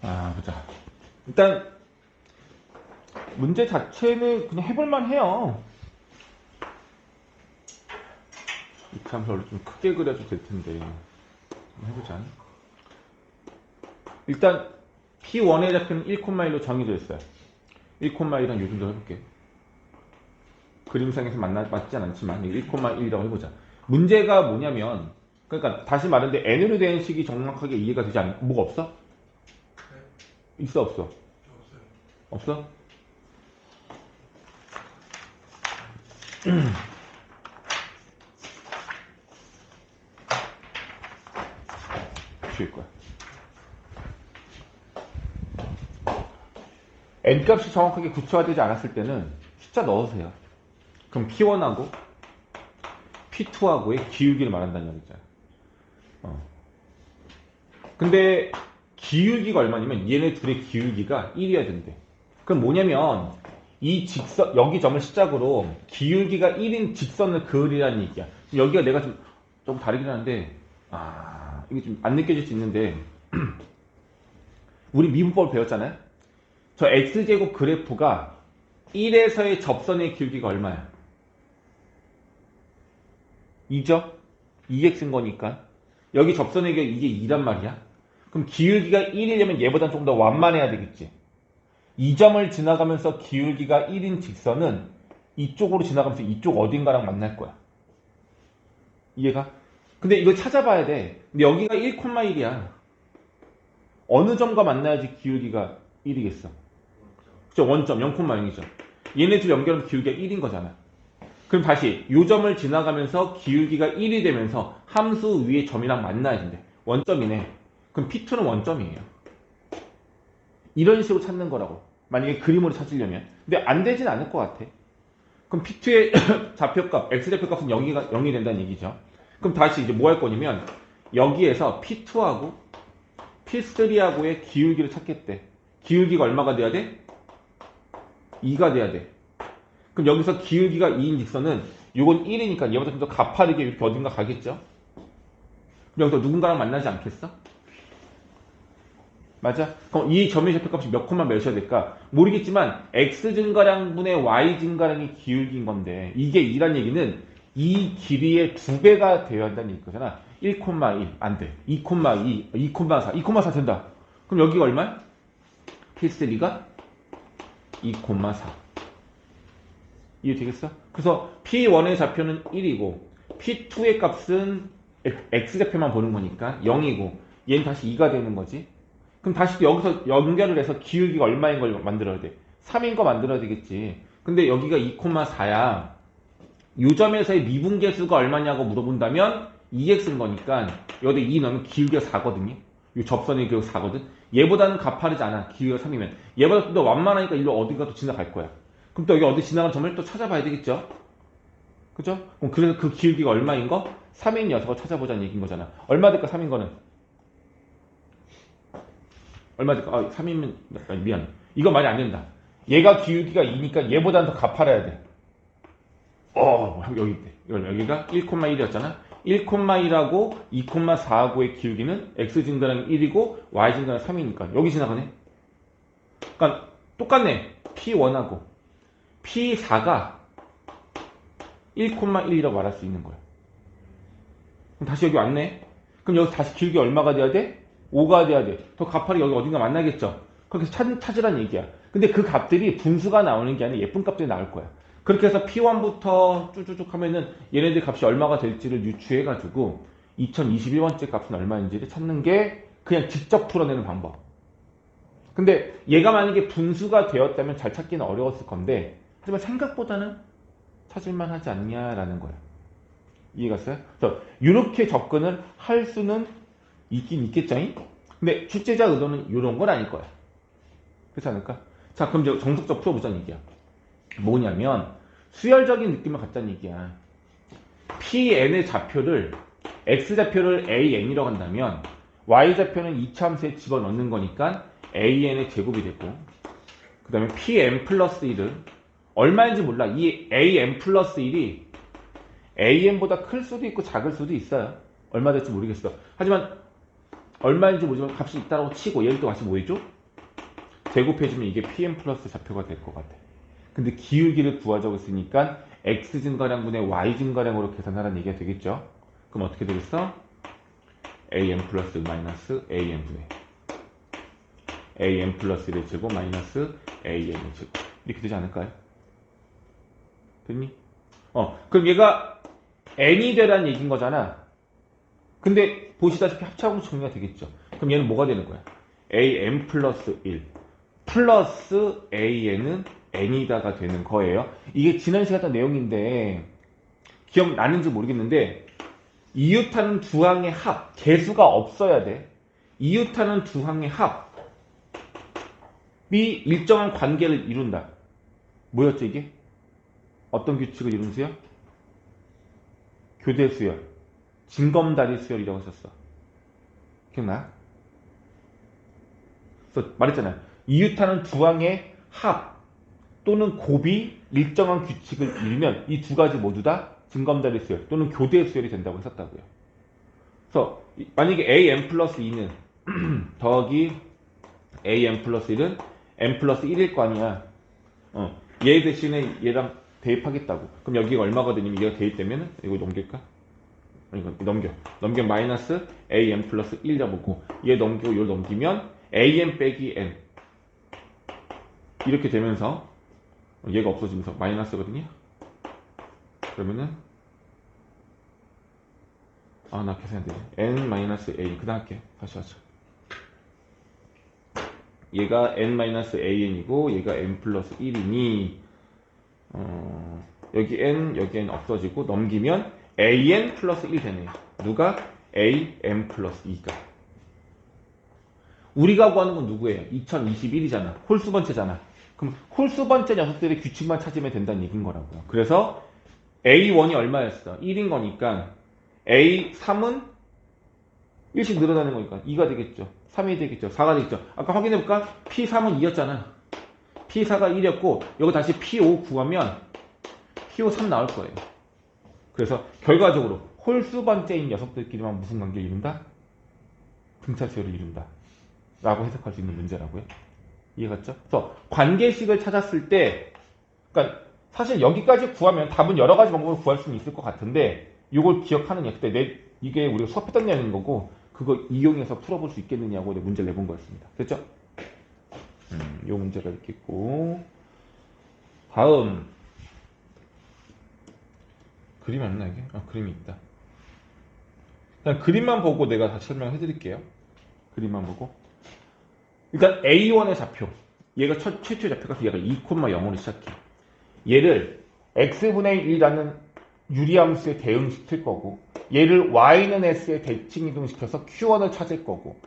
보자. 일단 문제 자체는 그냥 해볼만 해요. 이렇게 하면 별로 좀 크게 그려도 될 텐데. 한번 해보자. 일단 P1의 좌표는 1,1로 정해져 있어요. 1,1한 요 정도 해볼게. 그림상에서 맞진 않지만 1,1이라고 해보자. 문제가 뭐냐면, 그러니까 다시 말하는데 n으로 된 식이 정확하게 이해가 되지 않는 뭐가 없어? 있어 없어? 없어? 지울 거야. n값이 정확하게 구체화되지 않았을 때는 숫자 넣으세요. 그럼 P1하고 P2하고의 기울기를 말한다는 얘기잖아. 근데 기울기가 얼마냐면 얘네 둘의 기울기가 1이어야 된대. 그럼 뭐냐면 이 직선, 여기 점을 시작으로 기울기가 1인 직선을 그으리라는 얘기야. 여기가 내가 좀 다르긴 한데, 이게 좀 안 느껴질 수 있는데, 우리 미분법을 배웠잖아요? 저 x제곱 그래프가 1에서의 접선의 기울기가 얼마야? 2죠? 2x인 거니까. 여기 접선의 기울기 이게 2란 말이야. 그럼 기울기가 1이려면 얘보다 좀 더 완만해야 되겠지. 이 점을 지나가면서 기울기가 1인 직선은 이쪽으로 지나가면서 이쪽 어딘가랑 만날 거야. 이해가? 근데 이걸 찾아봐야 돼. 근데 여기가 1,1이야. 어느 점과 만나야지 기울기가 1이겠어? 그죠? 원점 0,0이죠. 얘네 둘 연결하면 기울기가 1인 거잖아. 그럼 다시 이 점을 지나가면서 기울기가 1이 되면서 함수 위에 점이랑 만나야 된대. 원점이네. 그럼 P2는 원점이에요. 이런 식으로 찾는 거라고. 만약에 그림으로 찾으려면. 근데 안 되진 않을 것 같아. 그럼 P2의 좌표값, X좌표값은 0이 된다는 얘기죠. 그럼 다시 이제 뭐 할 거냐면 여기에서 P2하고 P3하고의 기울기를 찾겠대. 기울기가 얼마가 돼야 돼? 2가 돼야 돼. 그럼 여기서 기울기가 2인 직선은 이건 1이니까 얘보다 좀 더 가파르게 이렇게 어딘가 가겠죠? 그럼 여기서 누군가랑 만나지 않겠어? 맞아? 그럼 이 점의 좌표값이 몇 콤마 몇이어야 될까? 모르겠지만 x 증가량분의 y 증가량이 기울기인 건데 이게 2란 얘기는 이 길이의 2배가 되어야 한다는 얘기잖아. 1,1 안 돼. 2,2, 2,4, 2,4 된다. 그럼 여기가 얼마야? P3가 2,4. 이해되겠어? 그래서 P1의 좌표는 1이고 P2의 값은 x좌표만 보는 거니까 0이고 얘는 다시 2가 되는 거지. 그럼 다시 여기서 연결을 해서 기울기가 얼마인 걸 만들어야 돼? 3인 거 만들어야 되겠지. 근데 여기가 2,4야. 요 점에서의 미분계수가 얼마냐고 물어본다면 2x인 거니까 여기 2 넣으면 기울기가 4거든요. 요 접선의 기울기가 4거든. 얘보다는 가파르지 않아. 기울기가 3이면. 얘보다 좀 더 완만하니까 일로 어디가 또 지나갈 거야. 그럼 또 여기 어디 지나가는 점을 또 찾아봐야 되겠죠? 그죠? 그럼 그래서 그 기울기가 얼마인 거? 3인 녀석을 찾아보자는 얘기인 거잖아. 얼마 될까 3인 거는? 얼마 될까? 3이면 미안. 이거 말이 안 된다. 얘가 기울기가 2니까 얘보다는 더 가파라야 돼. 여기 있대. 여기가 1,1이었잖아. 1,1하고 2,4하고의 기울기는 x 증가량이 1이고 y 증가량이 3이니까 여기 지나가네. 그러니까 똑같네. P1하고 P4가 1,1이라고 말할 수 있는 거야. 그럼 다시 여기 왔네. 그럼 여기서 다시 기울기 얼마가 돼야 돼? 5가 돼야 돼. 더 가파르게 여기 어딘가 만나겠죠. 그렇게 찾으란 얘기야. 근데 그 값들이 분수가 나오는 게 아니라 예쁜 값들이 나올 거야. 그렇게 해서 P1부터 쭉쭉쭉 하면은 얘네들 값이 얼마가 될지를 유추해가지고 2021번째 값은 얼마인지를 찾는 게 그냥 직접 풀어내는 방법. 근데 얘가 만약에 분수가 되었다면 잘 찾기는 어려웠을 건데 하지만 생각보다는 찾을만 하지 않냐라는 거야. 이해갔어요? 그래서 이렇게 접근을 할 수는 있긴 있겠죠? 근데 출제자 의도는 이런 건 아닐 거야. 그렇지 않을까? 자, 그럼 이제 정석적 풀어보자는 얘기야. 뭐냐면 수열적인 느낌을 갖자는 얘기야. Pn의 좌표를 x좌표를 an이라고 한다면 y좌표는 이차함수에 집어넣는 거니까 an의 제곱이 되고 그 다음에 Pn 플러스 1은 얼마인지 몰라. 이 an 플러스 1이 an보다 클 수도 있고 작을 수도 있어요. 얼마 될지 모르겠어. 하지만 얼마인지 모르지만 값이 있다고 치고 얘를 또 다시 뭐 해줘? 제곱해주면 이게 pm 플러스 좌표가 될 것 같아. 근데 기울기를 구하자고 했으니까 x 증가량분의 y 증가량으로 계산하라는 얘기가 되겠죠? 그럼 어떻게 되겠어? am 플러스 마이너스 am분의 am 플러스 1의 제곱 마이너스 am의 제곱 이렇게 되지 않을까요? 됐니? 그럼 얘가 n이 되라는 얘기인 거잖아. 근데 보시다시피 합차공식 정리가 되겠죠. 그럼 얘는 뭐가 되는 거야? am 플러스 1 플러스 an은 n이다가 되는 거예요. 이게 지난 시간에 했던 내용인데 기억나는지 모르겠는데 이웃하는 두 항의 합, 개수가 없어야 돼. 이웃하는 두 항의 합이 일정한 관계를 이룬다. 뭐였죠 이게? 어떤 규칙을 이룬 수요? 교대 수열, 진검다리 수열이라고 했었어. 기억나? 그래서 말했잖아요. 이웃하는 두 항의 합 또는 곱이 일정한 규칙을 이루면 이 두 가지 모두 다 진검다리 수열 또는 교대 수열이 된다고 했었다고요. 그래서 만약에 am 플러스 2는 더하기 am 플러스 1은 m 플러스 1일 거 아니야. 얘 대신에 얘랑 대입하겠다고. 그럼 여기가 얼마가 되냐면 얘가 대입되면 이거 넘길까? 이거 넘겨 마이너스 am 플러스 1 잡고 얘 넘기고 이걸 넘기면 am 빼기 n 이렇게 되면서 얘가 없어지면서 마이너스거든요. 그러면은 나 계산 안 되네. n 마이너스 a 그다음 할게. 다시 하자. 얘가 n 마이너스 an이고 얘가 n 플러스 1이니 여기 n 없어지고 넘기면 an 플러스 1 되네요. 누가? am 플러스 2가. 우리가 구하는 건 누구예요? 2021이잖아. 홀수 번째잖아. 그럼 홀수 번째 녀석들의 규칙만 찾으면 된다는 얘기인 거라고요. 그래서 A1이 얼마였어? 1인 거니까 A3은 1씩 늘어나는 거니까 2가 되겠죠. 3이 되겠죠. 4가 되겠죠. 아까 확인해볼까? P3은 2였잖아. P4가 1이었고 여기 다시 P5 구하면 P5 3 나올 거예요. 그래서 결과적으로 홀수 번째인 녀석들끼리만 무슨 관계를 이룬다? 등차 수열을 이룬다. 라고 해석할 수 있는 문제라고요. 이해갔죠? 그래서 관계식을 찾았을 때, 그러니까 사실 여기까지 구하면 답은 여러 가지 방법으로 구할 수는 있을 것 같은데, 이걸 기억하느냐. 그때 이게 우리가 수업했던 내용인 거고, 그거 이용해서 풀어볼 수 있겠느냐고 문제를 내본 거였습니다. 됐죠? 이 문제가 이렇게 있고, 다음. 그림 안 나게? 그림이 있다. 그냥 그림만 보고 내가 다시 설명해 드릴게요. 그림만 보고. 일단 A1의 좌표. 얘가 최초의 좌표가 얘가 2,0로 시작해. 얘를 x분의 1이라는 유리함수에 대응시킬 거고 얘를 y는 s에 대칭 이동시켜서 q1을 찾을 거고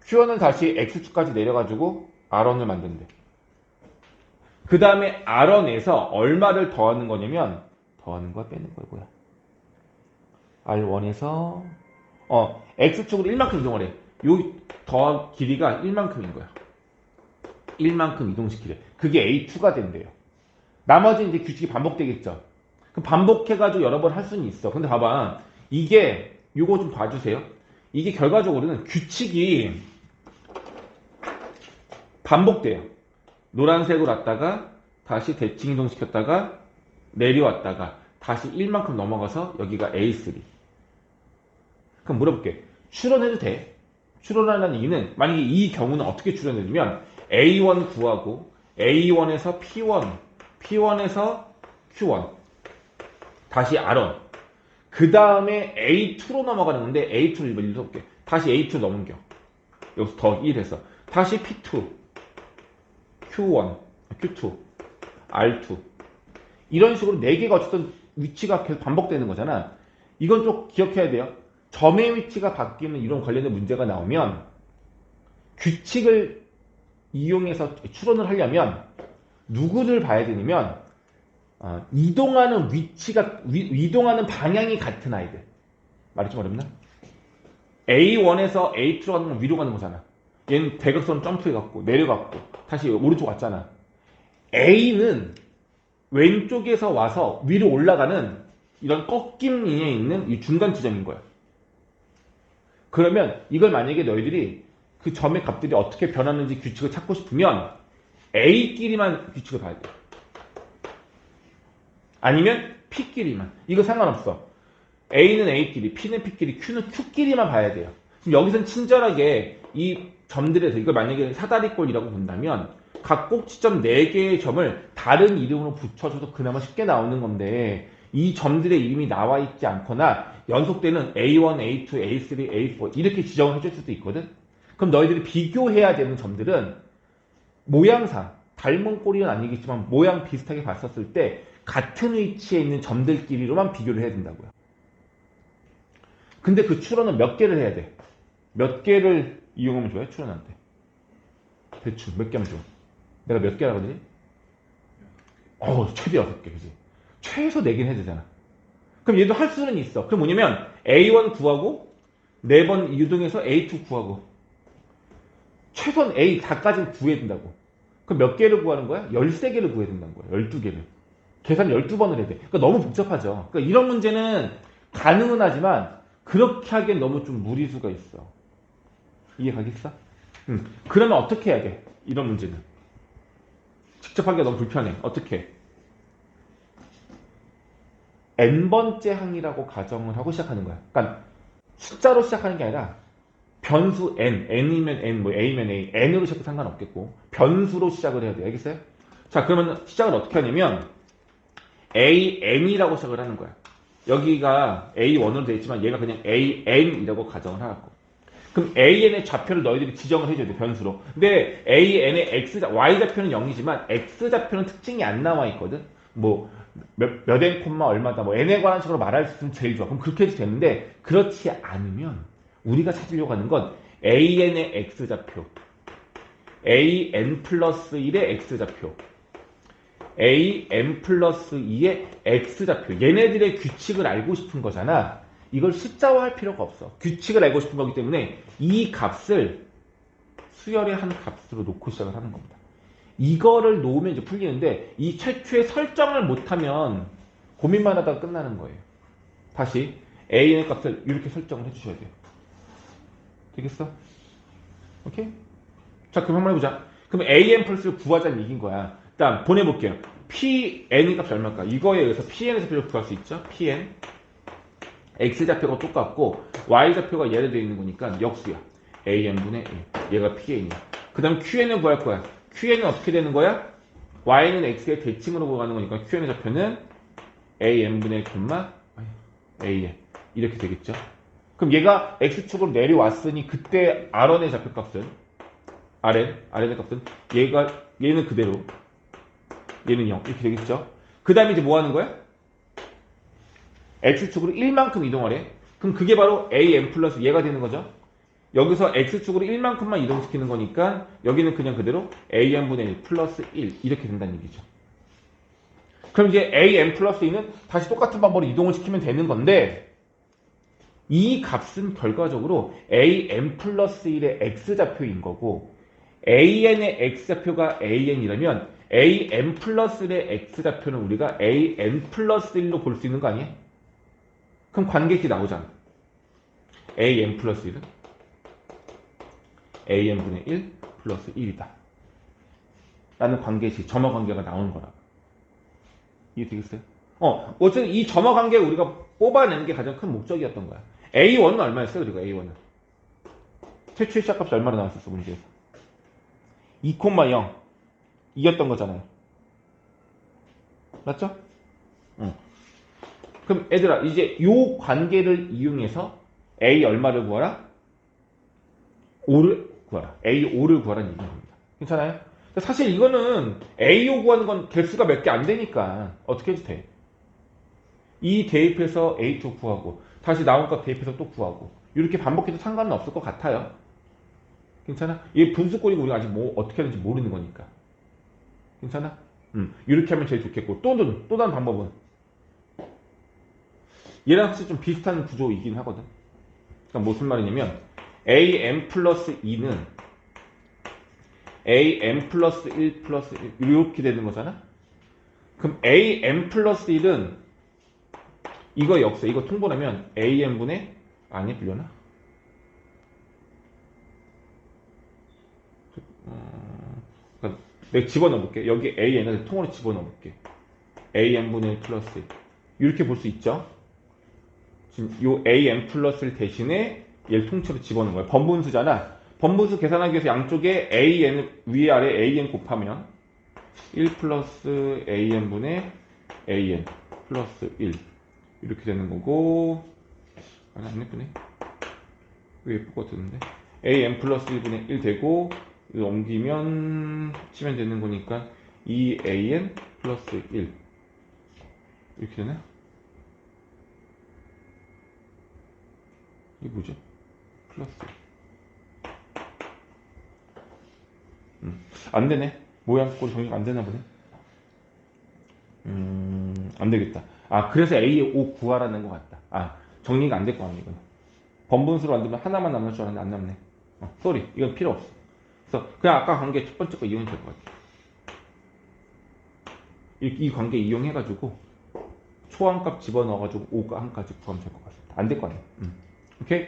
q1을 다시 x축까지 내려가지고 r1을 만든대. 그 다음에 r1에서 얼마를 더하는 거냐면 더하는 거야 빼는 거야 뭐야. r1에서 x축으로 1만큼 이동을 해. 요 더한 길이가 1만큼인 거야. 1만큼 이동시키래. 그게 A2가 된대요. 나머지 이제 규칙이 반복되겠죠. 그럼 반복해가지고 여러 번 할 수는 있어. 근데 봐봐. 이게, 요거 좀 봐주세요. 이게 결과적으로는 규칙이 반복돼요. 노란색으로 왔다가, 다시 대칭 이동시켰다가, 내려왔다가, 다시 1만큼 넘어가서 여기가 A3. 그럼 물어볼게. 추론해도 돼? 추론하는 이유는 만약에 이 경우는 어떻게 추론해주면 A1 구하고 A1에서 P1, P1에서 Q1, 다시 R1, 그 다음에 A2로 넘어가는 건데 A2를 일번 읽어볼게. 다시 A2 넘겨. 여기서 더 1 해서 다시 P2, Q1, Q2, R2 이런 식으로 4개가 어쨌든 위치가 계속 반복되는 거잖아. 이건 좀 기억해야 돼요. 점의 위치가 바뀌는 이런 관련된 문제가 나오면 규칙을 이용해서 추론을 하려면 누구를 봐야 되냐면 이동하는 위치가 이동하는 방향이 같은 아이들. 말이 좀 어렵나? A1에서 A2로 가는 건 위로 가는 거잖아. 얘는 대각선 점프해갖고 내려갔고 다시 오른쪽 왔잖아. A는 왼쪽에서 와서 위로 올라가는 이런 꺾임 lin에 있는 이 중간 지점인 거야. 그러면 이걸 만약에 너희들이 그 점의 값들이 어떻게 변하는지 규칙을 찾고 싶으면 A끼리만 규칙을 봐야 돼. 아니면 P끼리만. 이거 상관없어. A는 A끼리, P는 P끼리, Q는 Q끼리만 봐야 돼요. 지금 여기선 친절하게 이 점들에서 이걸 만약에 사다리꼴이라고 본다면 각 꼭지점 4개의 점을 다른 이름으로 붙여줘도 그나마 쉽게 나오는 건데 이 점들의 이름이 나와 있지 않거나 연속되는 A1, A2, A3, A4 이렇게 지정을 해줄 수도 있거든. 그럼 너희들이 비교해야 되는 점들은 모양상 닮은 꼴은 아니겠지만 모양 비슷하게 봤었을 때 같은 위치에 있는 점들끼리로만 비교를 해야 된다고요. 근데 그 추론은 몇 개를 해야 돼? 몇 개를 이용하면 좋아요? 추론한테. 대충 몇 개면 좋아? 내가 몇 개라고 하더니? 최대 6개, 그지? 최소 4개는 해야 되잖아. 그럼 얘도 할 수는 있어. 그럼 뭐냐면 A1 구하고 4번 유동해서 A2 구하고 최소한 A 4까지는 구해야 된다고. 그럼 몇 개를 구하는 거야? 13개를 구해야 된다는 거야. 12개를. 계산 12번을 해야 돼. 그러니까 너무 복잡하죠. 그러니까 이런 문제는 가능은 하지만 그렇게 하기엔 너무 좀 무리수가 있어. 이해 가겠어? 그러면 어떻게 해야 돼? 이런 문제는. 직접 하기가 너무 불편해. 어떻게? n번째 항이라고 가정을 하고 시작하는 거야. 그러니까 숫자로 시작하는 게 아니라 변수 n, n이면 n, 뭐 a면 a, n으로 시작해도 상관없겠고 변수로 시작을 해야 돼. 알겠어요? 자, 그러면 시작을 어떻게 하냐면 an이라고 시작을 하는 거야. 여기가 a1으로 되어 있지만 얘가 그냥 an이라고 가정을 하고. 그럼 an의 좌표를 너희들이 지정을 해줘야 돼. 변수로. 근데 an의 y좌표는 0이지만 x좌표는 특징이 안 나와 있거든. 뭐 몇 n 콤마 얼마다 뭐 n에 관한 식으로 말할 수 있으면 제일 좋아. 그럼 그렇게 해도 되는데 그렇지 않으면 우리가 찾으려고 하는 건 an의 x좌표, an 플러스 1의 x좌표, an 플러스 2의 x좌표. 얘네들의 규칙을 알고 싶은 거잖아. 이걸 숫자화할 필요가 없어. 규칙을 알고 싶은 거기 때문에 이 값을 수열의 한 값으로 놓고 시작을 하는 겁니다. 이거를 놓으면 이제 풀리는데 이 최초의 설정을 못하면 고민만 하다가 끝나는 거예요. 다시 an의 값을 이렇게 설정을 해주셔야 돼요. 되겠어? 오케이? 자, 그럼 한번 해보자. 그럼 an 플러스를 구하자는 얘기인 거야. 일단 보내볼게요. pn의 값이 얼마일까? 이거에 의해서 pn의 좌표를 구할 수 있죠? pn x좌표가 똑같고 y좌표가 얘로 되어 있는 거니까 역수야. an분의 1. 얘가 pn이야. 그 다음 qn을 구할 거야. qn은 어떻게 되는 거야? y는 x의 대칭으로 구하는 거니까 qn의 좌표는 an분의 1, an. 이렇게 되겠죠? 그럼 얘가 x축으로 내려왔으니 그때 rn의 좌표값은 rn의 값은 얘는 그대로 얘는 0 이렇게 되겠죠? 그 다음에 이제 뭐 하는 거야? x축으로 1만큼 이동하래. 그럼 그게 바로 an 플러스 얘가 되는 거죠? 여기서 x축으로 1만큼만 이동시키는 거니까 여기는 그냥 그대로 an분의 1 플러스 1 이렇게 된다는 얘기죠. 그럼 이제 an 플러스 2는 다시 똑같은 방법으로 이동을 시키면 되는 건데 이 값은 결과적으로 an 플러스 1의 x좌표인 거고 an의 x좌표가 an이라면 an 플러스 1의 x좌표는 우리가 an 플러스 1로 볼 수 있는 거 아니야? 그럼 관계식 나오잖아. an 플러스 1은 an분의 1 플러스 1이다. 라는 관계식, 점화 관계가 나오는 거라. 이해되겠어요? 어쨌든 이 점화 관계를 우리가 뽑아내는 게 가장 큰 목적이었던 거야. A1은 얼마였어요? 그리고 A1은 최초의 시작값이 얼마나 나왔었어, 문제에서? 2,0 이었던 거잖아요. 맞죠? 그럼 얘들아 이제 요 관계를 이용해서 A 얼마를 구하라? 5를 구하라. A5를 구하라는 얘기인 겁니다. 괜찮아요? 사실 이거는 A5 구하는 건 개수가 몇 개 안 되니까 어떻게 해도 돼. 이 대입해서 A2 구하고 다시 나온 값 대입해서 또 구하고 이렇게 반복해도 상관은 없을 것 같아요. 괜찮아? 이게 분수꼴이고 우리가 아직 뭐 어떻게 하는지 모르는 거니까. 괜찮아? 이렇게 하면 제일 좋겠고 또 다른 방법은 얘랑 사실 좀 비슷한 구조이긴 하거든. 그러니까 무슨 말이냐면 an 플러스 2는 an 플러스 1 플러스 1 이렇게 되는 거잖아. 그럼 an 플러스 1은 이거 역수 이거 통분하면 an분의 아니 빌려나? 그러니까 내가 집어넣어볼게. 여기 AN을 통으로 집어넣어볼게. AN분의 1 플러스 1. 이렇게 볼 수 있죠? 지금 요 AN 플러스를 대신에 얘를 통째로 집어넣은 거예요. 번분수잖아. 번분수 계산하기 위해서 양쪽에 AN, 위아래 AN 곱하면 1 플러스 AN분의 AN 플러스 1. 이렇게 되는 거고, 아니, 안 예쁘네. 왜 예쁠 것 같았는데. AN 플러스 1분의 1 되고, 이거 옮기면, 치면 되는 거니까, 2AN 플러스 1. 이렇게 되나? 이게 뭐지? 플러스. 안 되네. 모양 꼴 정리가 안 되나 보네. 안 되겠다. 아, 그래서 A5 구하라는 것 같다. 아, 정리가 안 될 거 아니야, 이건. 번분수로 만들면 하나만 남을 줄 알았는데 안 남네. 쏘리. 이건 필요 없어. 그래서 그냥 아까 관계 첫 번째 거 이용해도 될 것 같아. 이 관계 이용해가지고 초항값 집어넣어가지고 5항까지 구하면 될 것 같습니다. 안 될 거 아니야. 오케이?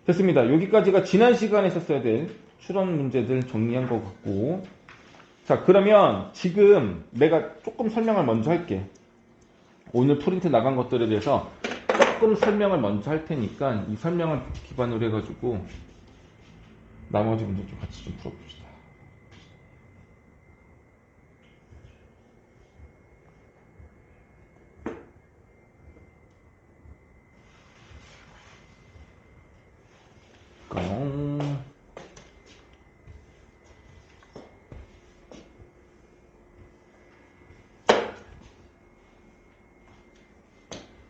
됐습니다. 여기까지가 지난 시간에 있었어야 될 추론 문제들 정리한 것 같고, 자, 그러면 지금 내가 조금 설명을 먼저 할게. 오늘 프린트 나간 것들에 대해서 조금 설명을 먼저 할 테니까 이 설명을 기반으로 해가지고 나머지 문제 좀 같이 좀 풀어봅시다.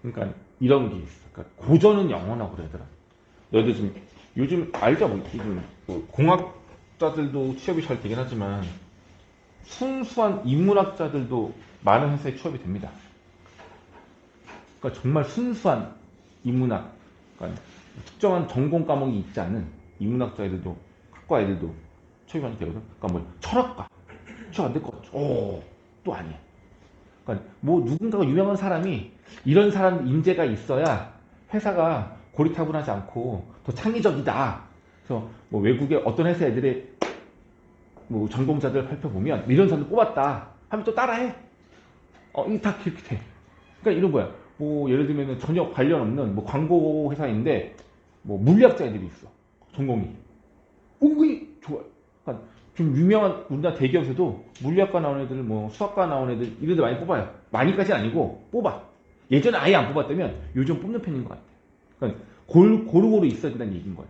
그러니까 이런 게 있어. 그러니까 고전은 영원하고 그러더라. 너희들 지금 요즘 알죠? 뭐, 지금 뭐 공학자들도 취업이 잘 되긴 하지만 순수한 인문학자들도 많은 회사에 취업이 됩니다. 그러니까 정말 순수한 인문학, 그러니까 특정한 전공 과목이 있지 않은 인문학자 애들도, 학과 애들도 취업이 많이 되거든. 그러니까 뭐 철학과 취업 안 될 것 같죠? 또 아니야. 그러니까 뭐 누군가가 유명한 사람이 이런 사람 인재가 있어야 회사가 고리타분하지 않고 더 창의적이다. 그래서 뭐 외국의 어떤 회사 애들의 뭐 전공자들 발표 보면 이런 사람들 뽑았다 하면 또 따라해. 이게 다 그렇게 돼. 그러니까 이런 거야. 뭐 예를 들면 전혀 관련 없는 뭐 광고 회사인데 뭐 물리학자 애들이 있어. 전공이. 은근히 좋아요. 그러니까 좀 유명한 우리나라 대기업에서도 물리학과 나온 애들, 뭐 수학과 나온 애들 이런 데 많이 뽑아요. 많이까지는 아니고 뽑아. 예전에 아예 안 뽑았다면 요즘 뽑는 편인 것 같아. 그러니까 고루고루 있어야 된다는 얘기인 거야.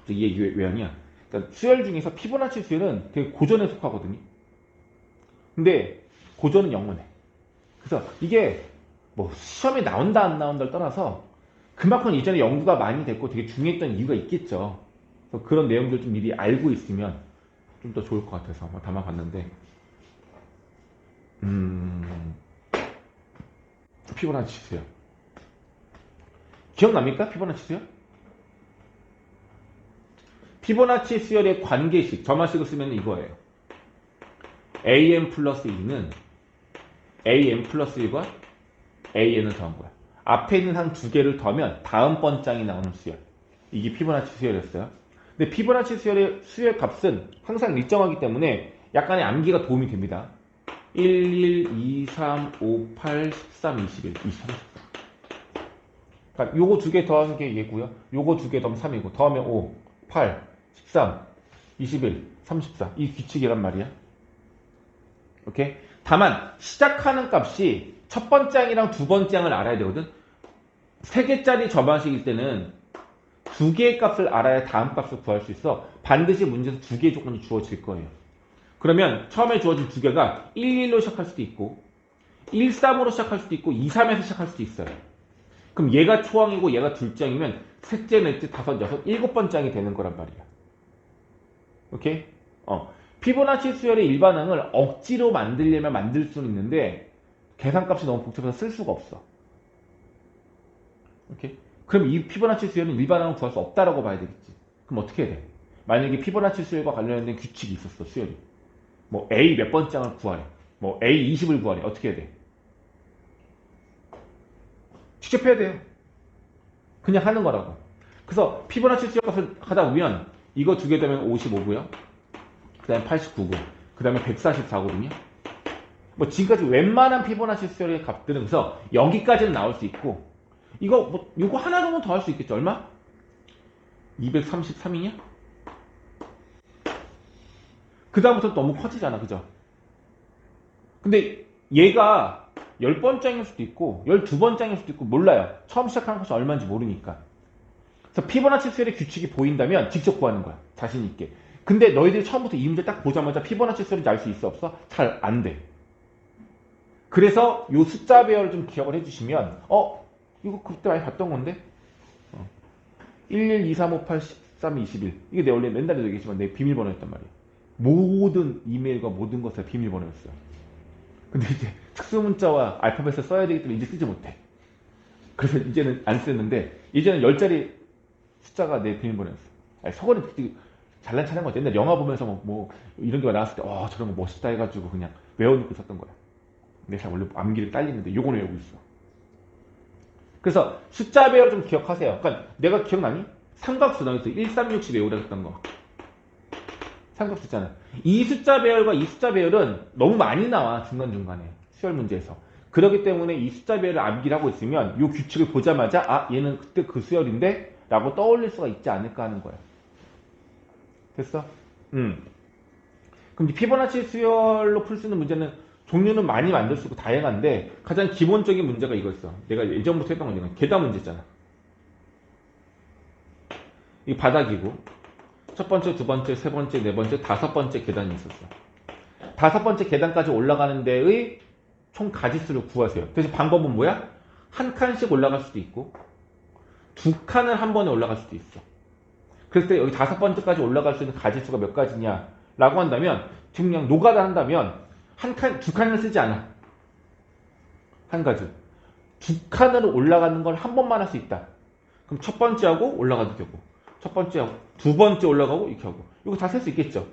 이게 왜 아니야? 그러니까 수열 중에서 피보나치 수열은 되게 고전에 속하거든요. 근데 고전은 영원해. 그래서 이게 뭐 시험에 나온다 안 나온다를 떠나서 그만큼 이전에 연구가 많이 됐고 되게 중요했던 이유가 있겠죠. 그래서 그런 내용들 좀 미리 알고 있으면 좀 더 좋을 것 같아서 한번 담아봤는데, 피보나치 수열 기억납니까? 피보나치 수열? 피보나치 수열의 관계식, 점화식을 쓰면 이거예요. an 플러스 2는 an 플러스 1과 an을 더한 거야. 앞에 있는 한 두 개를 더하면 다음 번장이 나오는 수열. 이게 피보나치 수열이었어요. 근데 피보나치 수열의 수열 값은 항상 일정하기 때문에 약간의 암기가 도움이 됩니다. 1, 1, 2, 3, 5, 8, 13, 21, 23. 그러니까 요거 두 개 더한 게 얘고요. 요거 두 개 더하면 3이고 더하면 5, 8, 13, 21, 34. 이 규칙이란 말이야. 오케이? 다만 시작하는 값이 첫 번장이랑 두 번장을 알아야 되거든. 3개짜리 점화식일 때는 두 개의 값을 알아야 다음 값을 구할 수 있어. 반드시 문제에서 두 개의 조건이 주어질 거예요. 그러면 처음에 주어진 두 개가 1, 1로 시작할 수도 있고 1, 3으로 시작할 수도 있고 2, 3에서 시작할 수도 있어요. 그럼 얘가 초항이고 얘가 둘장이면 셋째, 넷째, 다섯, 여섯, 일곱 번장이 되는 거란 말이야. 오케이? 피보나치 수열의 일반항을 억지로 만들려면 만들 수는 있는데 계산값이 너무 복잡해서 쓸 수가 없어. 오케이? 그럼 이 피보나치 수열은 일반항을 구할 수 없다라고 봐야 되겠지. 그럼 어떻게 해야 돼? 만약에 피보나치 수열과 관련된 규칙이 있었어, 수열이. 뭐 A 몇 번장을 구하래. 뭐 A 20을 구하래. 어떻게 해야 돼? 직접 해야 돼요. 그냥 하는 거라고. 그래서 피보나치 수열 값을 하다 보면 이거 두 개 되면 55고요. 그 다음에 89고. 그 다음에 144거든요. 뭐 지금까지 웬만한 피보나치 수열의 값들은 그래서 여기까지는 나올 수 있고 이거 하나 정도 더 할 수 있겠죠. 얼마? 233이냐? 그 다음부터 너무 커지잖아. 그죠? 근데 얘가 10번째일 수도 있고 12번째일 수도 있고 몰라요. 처음 시작하는 것이 얼마인지 모르니까. 그래서 피보나치 수열의 규칙이 보인다면 직접 구하는 거야. 자신 있게. 근데 너희들이 처음부터 이 문제 딱 보자마자 피보나치 수열인지 알 수 있어 없어? 잘 안 돼. 그래서 요 숫자 배열을 좀 기억을 해주시면 이거 그때 많이 봤던 건데 11, 2, 3, 5, 8, 13, 21 이게 내 원래 맨날에도 얘기했지만 내 비밀번호였단 말이야. 모든 이메일과 모든 것의 비밀번호였어요. 근데 이제 특수문자와 알파벳을 써야 되기 때문에 이제 쓰지 못해. 그래서 이제는 안 쓰는데 이제는 10자리 숫자가 내 비밀번호였어. 아니, 서거는 잘난 차는 거지. 옛날 영화 보면서 뭐 이런 게 나왔을 때 저런 거 멋있다 해가지고 그냥 외워놓고 썼던 거야. 내가 원래 암기를 딸리는데 요거는 외우고 있어. 그래서 숫자 배열을 좀 기억하세요. 그러니까 내가 기억나니? 삼각수 나와있어. 1360 외우라 했던 거. 삼각수 있잖아. 이 숫자 배열과 이 숫자 배열은 너무 많이 나와. 중간중간에. 수열 문제에서. 그렇기 때문에 이 숫자 배열을 암기를 하고 있으면 이 규칙을 보자마자 얘는 그때 그 수열인데? 라고 떠올릴 수가 있지 않을까 하는 거야. 됐어? 그럼 이 피보나치 수열로 풀 수 있는 문제는 종류는 많이 만들 수 있고 다양한데 가장 기본적인 문제가 이거였어. 내가 예전부터 했던 건데 계단 문제잖아. 이 바닥이고 첫 번째, 두 번째, 세 번째, 네 번째, 다섯 번째 계단이 있었어. 다섯 번째 계단까지 올라가는 데의 총 가지수를 구하세요. 그래서 방법은 뭐야? 한 칸씩 올라갈 수도 있고 두 칸을 한 번에 올라갈 수도 있어. 그럴 때 여기 다섯 번째까지 올라갈 수 있는 가지수가 몇 가지냐 라고 한다면 지금 그냥 노가다 한다면 두 칸을 쓰지 않아. 한 가지. 두 칸으로 올라가는 걸 한 번만 할 수 있다. 그럼 첫 번째하고 올라가도 되고, 첫 번째하고, 두 번째 올라가고, 이렇게 하고. 이거 다 쓸 수 있겠죠?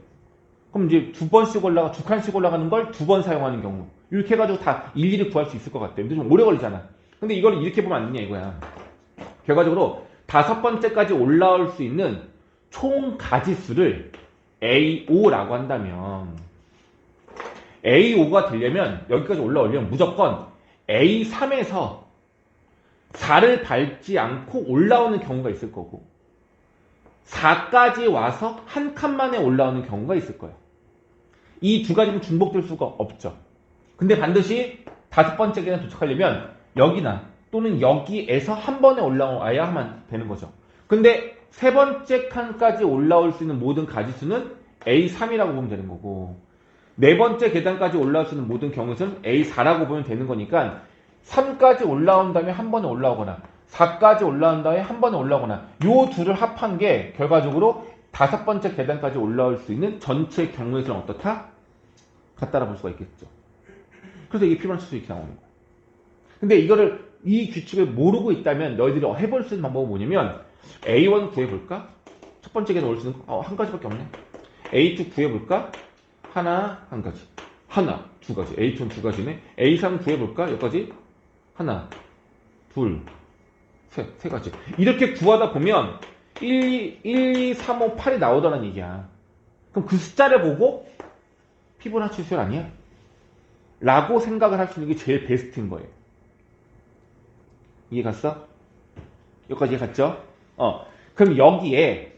그럼 이제 두 칸씩 올라가는 걸 두 번 사용하는 경우. 이렇게 해가지고 다 일일이 구할 수 있을 것 같아. 근데 좀 오래 걸리잖아. 근데 이걸 이렇게 보면 안 되냐, 이거야. 결과적으로 다섯 번째까지 올라올 수 있는 총 가지수를 A5라고 한다면, A5가 되려면 여기까지 올라오려면 무조건 A3에서 4를 밟지 않고 올라오는 경우가 있을 거고 4까지 와서 한 칸만에 올라오는 경우가 있을 거예요. 이 두 가지는 중복될 수가 없죠. 근데 반드시 다섯 번째 계단 도착하려면 여기나 또는 여기에서 한 번에 올라와야만 되는 거죠. 근데 세 번째 칸까지 올라올 수 있는 모든 가지수는 A3이라고 보면 되는 거고 네 번째 계단까지 올라올 수 있는 모든 경우는 A4라고 보면 되는 거니까 3까지 올라온 다음에 한 번에 올라오거나 4까지 올라온 다음에 한 번에 올라오거나 요 둘을 합한 게 결과적으로 다섯 번째 계단까지 올라올 수 있는 전체 경우의 수는 어떻다? 같다라 볼 수가 있겠죠. 그래서 이게 피보나치 수열이 이렇게 나오는 거야. 근데 이 규칙을 모르고 있다면 너희들이 해볼 수 있는 방법은 뭐냐면 A1 구해볼까? 첫 번째 계단 올 수 있는 한 가지밖에 없네. A2 구해볼까? 한 가지. 두 가지. A2는 두 가지네. A3 구해볼까? 여기까지? 둘, 세 가지. 이렇게 구하다 보면 1, 2, 3, 5, 8이 나오더란 얘기야. 그럼 그 숫자를 보고 피보나치 수열 아니야? 라고 생각을 할 수 있는 게 제일 베스트인 거예요. 이해 갔어? 여기까지 이해 갔죠? 그럼 여기에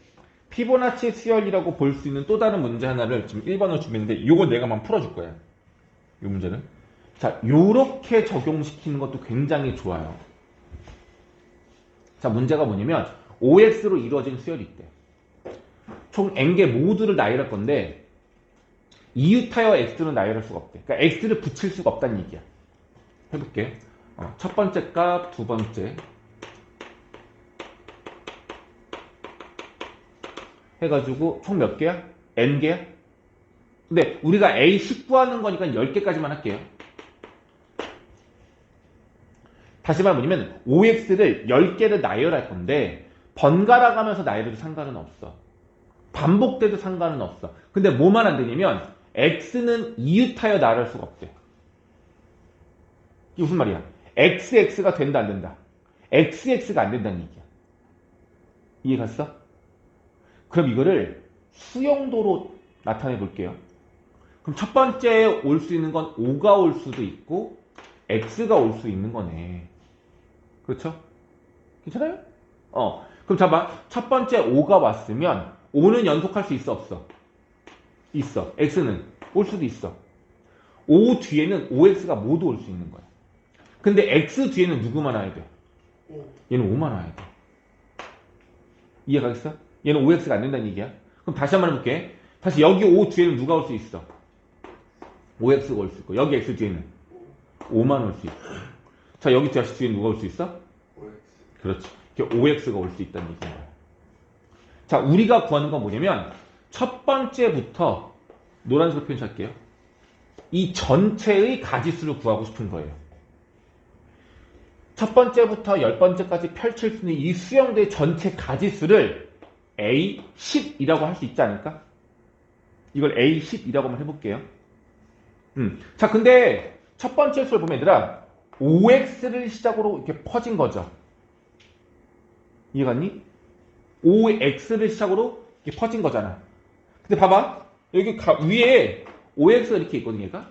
피보나치 수열이라고 볼 수 있는 또 다른 문제 하나를 지금 1번으로 준비했는데 이거 내가 한번 풀어줄 거야. 이 문제를. 자, 요렇게 적용시키는 것도 굉장히 좋아요. 자, 문제가 뭐냐면 OX로 이루어진 수열이 있대. 총 N개 모두를 나열할 건데 이유타여 X는 나열할 수가 없대. 그러니까 X를 붙일 수가 없다는 얘기야. 해볼게. 첫 번째 값, 두 번째 해가지고 총 몇 개야? N개야? 근데 우리가 A10 구하는 거니까 10개까지만 할게요. 다시 말하면 OX를 10개를 나열할 건데 번갈아 가면서 나열해도 상관은 없어. 반복돼도 상관은 없어. 근데 뭐만 안 되냐면 X는 이유타여 나열할 수가 없대. 이게 무슨 말이야? XX가 된다 안 된다? XX가 안 된다는 얘기야. 이해 갔어? 그럼 이거를 수용도로 나타내 볼게요. 그럼 첫 번째 올 수 있는 건 5가 올 수도 있고 x가 올 수 있는 거네. 그렇죠? 괜찮아요? 그럼 잡아. 첫 번째 5가 왔으면 5는 연속할 수 있어 없어? 있어. x는 올 수도 있어. 5 뒤에는 5x가 모두 올 수 있는 거야. 근데 x 뒤에는 누구만 와야 돼? 얘는 5만 와야 돼. 이해가겠어? 얘는 5x가 안 된다는 얘기야. 그럼 다시 한번 해볼게. 다시 여기 5 뒤에는 누가 올 수 있어? 5x가 올 수 있고 여기 x 뒤에는 5만 올 수 있고. 자, 여기 다시 뒤에는 누가 올 수 있어? 5x. 그렇지. 5x가 올 수 있다는 얘기인 거야. 자, 우리가 구하는 건 뭐냐면 첫 번째부터 노란색으로 표현할게요. 이 전체의 가지수를 구하고 싶은 거예요. 첫 번째부터 10번째까지 펼칠 수 있는 이 수형들의 전체 가지수를 A10이라고 할 수 있지 않을까? 이걸 A10이라고 한번 해볼게요. 자, 근데 첫 번째 수를 보면 얘들아 5x를 시작으로 이렇게 퍼진 거죠. 이해갔니? 5x를 시작으로 이렇게 퍼진 거잖아. 근데 봐봐. 여기 위에 5x가 이렇게 있거든, 얘가.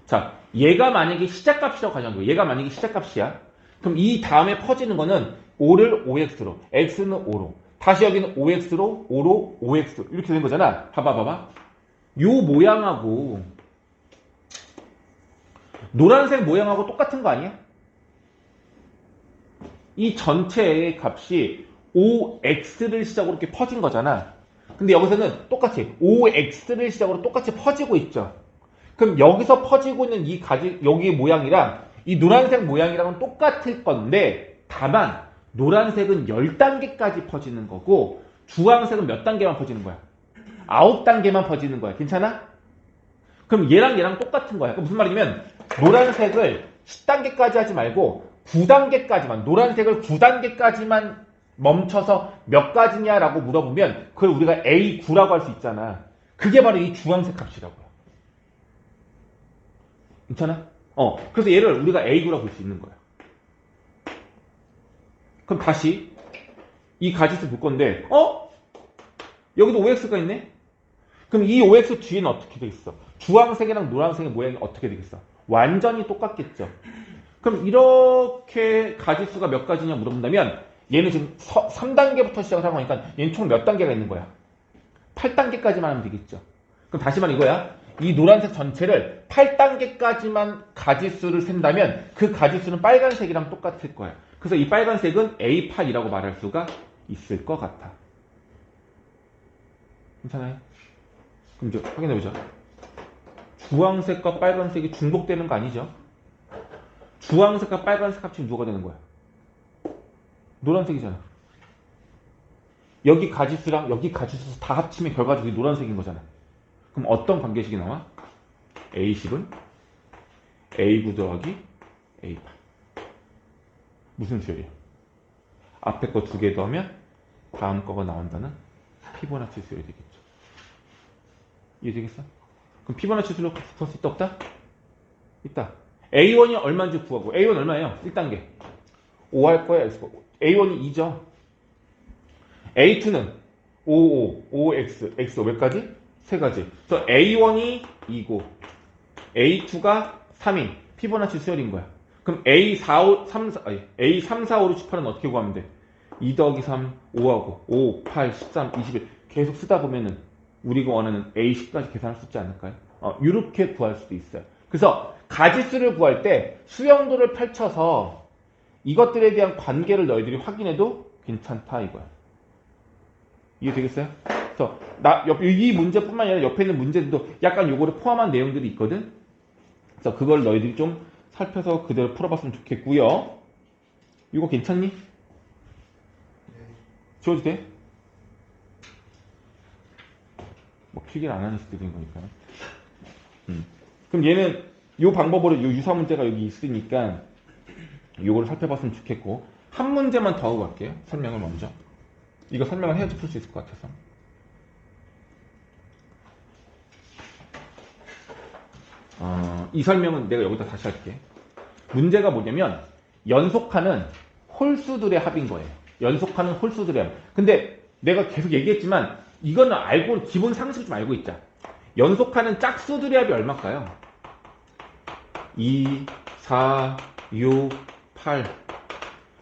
자, 얘가 만약에 시작값이라고 가정한 거야. 얘가 만약에 시작값이야. 그럼 이 다음에 퍼지는 거는 5를 5x로, x는 5로, 다시 여기는 5x로, 5로, 5x 이렇게 되는 거잖아. 봐봐. 요 모양하고 노란색 모양하고 똑같은 거 아니야? 이 전체의 값이 5x를 시작으로 이렇게 퍼진 거잖아. 근데 여기서는 똑같이 5x를 시작으로 똑같이 퍼지고 있죠. 그럼 여기서 퍼지고 있는 이 여기의 모양이랑 이 노란색 모양이랑은 똑같을 건데 다만 노란색은 10단계까지 퍼지는 거고 주황색은 몇 단계만 퍼지는 거야? 9단계만 퍼지는 거야. 괜찮아? 그럼 얘랑 똑같은 거야. 그럼 무슨 말이냐면 노란색을 10단계까지 하지 말고 9단계까지만, 노란색을 9단계까지만 멈춰서 몇 가지냐라고 물어보면 그걸 우리가 A9라고 할 수 있잖아. 그게 바로 이 주황색 값이라고요. 괜찮아? 그래서 얘를 우리가 A9라고 볼 수 있는 거야. 그럼 다시 이 가지수 볼 건데 여기도 5x가 있네? 그럼 이 5x 뒤에는 어떻게 되겠어? 주황색이랑 노란색의 모양이 어떻게 되겠어? 완전히 똑같겠죠. 그럼 이렇게 가지수가 몇 가지냐 물어본다면 얘는 지금 3단계부터 시작을 하고 하니까 얘는 총 몇 단계가 있는 거야? 8단계까지만 하면 되겠죠. 그럼 다시 말해 이거야. 이 노란색 전체를 8단계까지만 가지수를 센다면 그 가지수는 빨간색이랑 똑같을 거야. 그래서 이 빨간색은 A8이라고 말할 수가 있을 것 같아. 괜찮아요? 그럼 이제 확인해보자. 주황색과 빨간색이 중복되는 거 아니죠? 주황색과 빨간색 합치면 누가 되는 거야? 노란색이잖아. 여기 가지수랑 여기 가지수 다 합치면 결과적으로 노란색인 거잖아. 그럼 어떤 관계식이 나와? A10은 A9 더하기 A8. 무슨 수열이야? 앞에 거 두 개 더하면 다음 거가 나온다는 피보나치 수열이 되겠죠. 이해되겠어? 그럼 피보나치 수열을 구할 수 있다 없다? 있다. A1이 얼마인지 구하고 A1 얼마예요? 1단계 5 할 거야. A1이 2죠. A2는 5, 5x, x 몇 가지? 3가지. 그래서 A1이 2고 A2가 3인 피보나치 수열인 거야. 그럼 A3, 4, 5, 6, 7, 8은 어떻게 구하면 돼? 2 더하기 3, 5하고 5, 8, 13, 21 계속 쓰다 보면은 우리가 원하는 A10까지 계산할 수 있지 않을까요? 이렇게 구할 수도 있어요. 그래서 가지수를 구할 때 수형도를 펼쳐서 이것들에 대한 관계를 너희들이 확인해도 괜찮다 이거야. 이해되겠어요? 그래서 이 문제뿐만 아니라 옆에 있는 문제들도 약간 요거를 포함한 내용들이 있거든. 그래서 그걸 너희들이 좀 살펴서 그대로 풀어봤으면 좋겠고요. 이거 괜찮니? 지워도 돼? 뭐 필기를 안 하는 시들인 거니까. 그럼 얘는 요 방법으로 요 유사 문제가 여기 있으니까 요거를 살펴봤으면 좋겠고 한 문제만 더 하고 갈게요. 설명을 먼저. 이거 설명을 해야지 풀 수 있을 것 같아서. 이 설명은 내가 여기다 다시 할게. 문제가 뭐냐면 연속하는 홀수들의 합인 거예요. 연속하는 홀수들의 합. 근데 내가 계속 얘기했지만 이거는 알고 기본 상식 좀 알고 있자. 연속하는 짝수들의 합이 얼마일까요? 2, 4, 6, 8.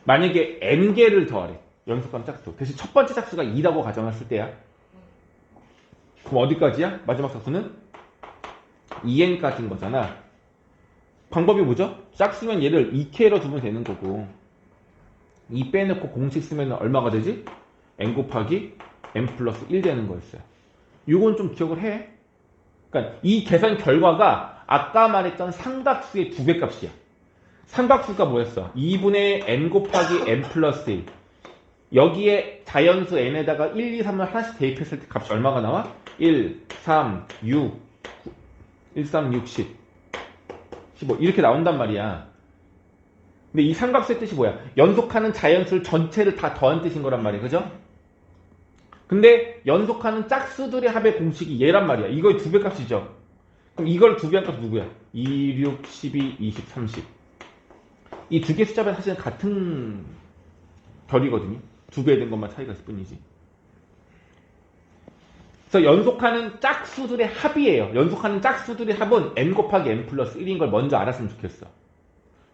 만약에 n개를 더하래. 연속하는 짝수. 대신 첫 번째 짝수가 2라고 가정했을 때야. 그럼 어디까지야? 마지막 짝수는 2n까지인 거잖아. 방법이 뭐죠? 짝수면 얘를 2k로 두면 되는 거고 2 빼놓고 공식 쓰면 얼마가 되지? n 곱하기 n 플러스 1 되는 거였어요. 이건 좀 기억을 해. 그러니까 이 계산 결과가 아까 말했던 삼각수의 2배 값이야. 삼각수가 뭐였어? 2분의 n 곱하기 n 플러스 1. 여기에 자연수 n에다가 1, 2, 3을 하나씩 대입했을 때 값이 얼마가 나와? 1, 3, 6, 1, 3, 6, 10, 15 이렇게 나온단 말이야. 근데 이 삼각수의 뜻이 뭐야? 연속하는 자연수를 전체를 다 더한 뜻인 거란 말이야. 그죠? 근데 연속하는 짝수들의 합의 공식이 얘란 말이야. 이거의 2배 값이죠. 그럼 이걸 2배 한 값 누구야? 2, 6, 12, 20, 30. 이 두 개 숫자가 사실은 같은 결이거든요. 2배 된 것만 차이가 있을 뿐이지. 그래서 연속하는 짝수들의 합이에요. 연속하는 짝수들의 합은 n 곱하기 n 플러스 1인 걸 먼저 알았으면 좋겠어.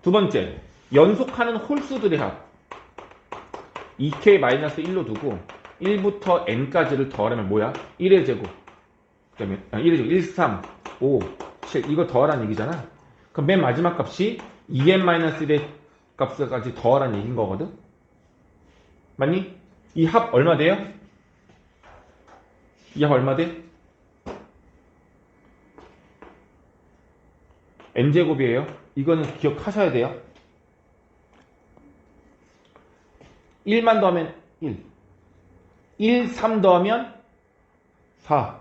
두 번째, 연속하는 홀수들의 합. 2k-1로 두고 1부터 n까지를 더하려면 뭐야? 1의 제곱. 그 다음에 1의 제곱 1, 3, 5, 7 이거 더하라는 얘기잖아. 그럼 맨 마지막 값이 2n-1의 값까지 더하라는 얘기인 거거든. 맞니? 이 합 얼마 돼요? 이 합 얼마 돼? n제곱이에요. 이거는 기억하셔야 돼요. 1만 더하면 1. 1, 3 더하면 4.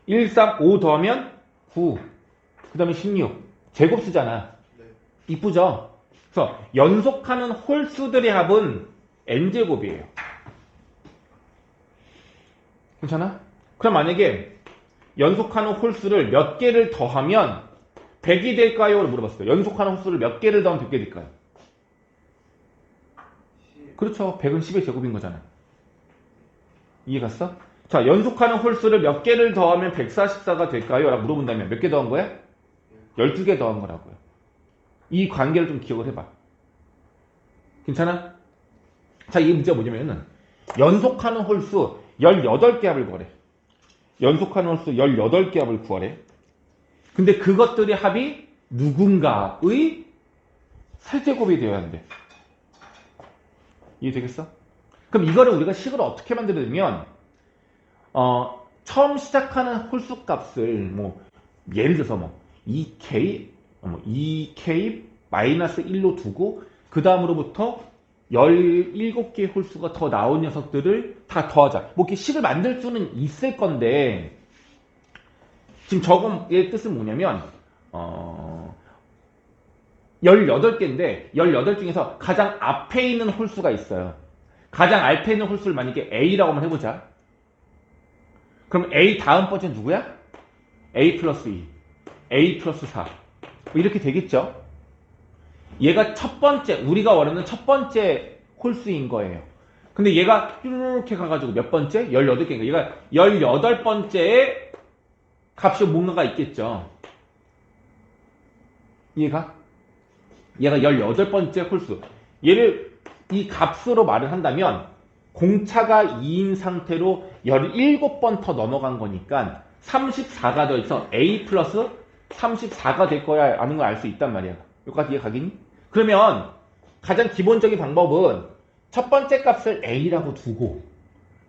1, 3, 5 더하면 9. 그 다음에 16. 제곱 쓰잖아. 이쁘죠? 그래서 연속하는 홀수들의 합은 n제곱이에요. 괜찮아? 그럼 만약에 연속하는 홀수를 몇 개를 더하면 100이 될까요? 라고 물어봤어요. 연속하는 홀수를 몇 개를 더하면 100개 될까요? 그렇죠. 100은 10의 제곱인 거잖아. 이해 갔어? 자, 연속하는 홀수를 몇 개를 더하면 144가 될까요? 라고 물어본다면 몇 개 더한 거야? 12개 더한 거라고요. 이 관계를 좀 기억을 해봐. 괜찮아? 자, 이 문제가 뭐냐면은 연속하는 홀수 18개 합을 구하래. 연속하는 홀수 18개 합을 구하래. 근데 그것들의 합이 누군가의 세제곱이 되어야 한대. 이해되겠어? 그럼 이거를 우리가 식으로 어떻게 만들어내면 처음 시작하는 홀수 값을 뭐 예를 들어서 뭐 2k-1로 두고 그 다음으로부터 17개의 홀수가 더 나온 녀석들을 다 더하자. 뭐 이렇게 식을 만들 수는 있을 건데 지금 저거의 뜻은 뭐냐면 18개인데 18 중에서 가장 앞에 있는 홀수가 있어요. 가장 앞에 있는 홀수를 만약에 A라고 한번 해보자. 그럼 A 다음 번째 누구야? A 플러스 2, A 플러스 4 뭐 이렇게 되겠죠? 얘가 첫 번째, 우리가 원하는 첫 번째 홀수인 거예요. 근데 얘가 이렇게 가가지고 몇 번째? 18개인가? 얘가 18번째에 값이 뭔가가 있겠죠. 이해가? 얘가 18번째 홀수. 얘를 이 값으로 말을 한다면 공차가 2인 상태로 17번 더 넘어간 거니까 34가 더 있어 A 플러스 34가 될 거야 아는 걸 알 수 있단 말이야. 여기까지 이해 가겠니? 그러면 가장 기본적인 방법은 첫 번째 값을 A라고 두고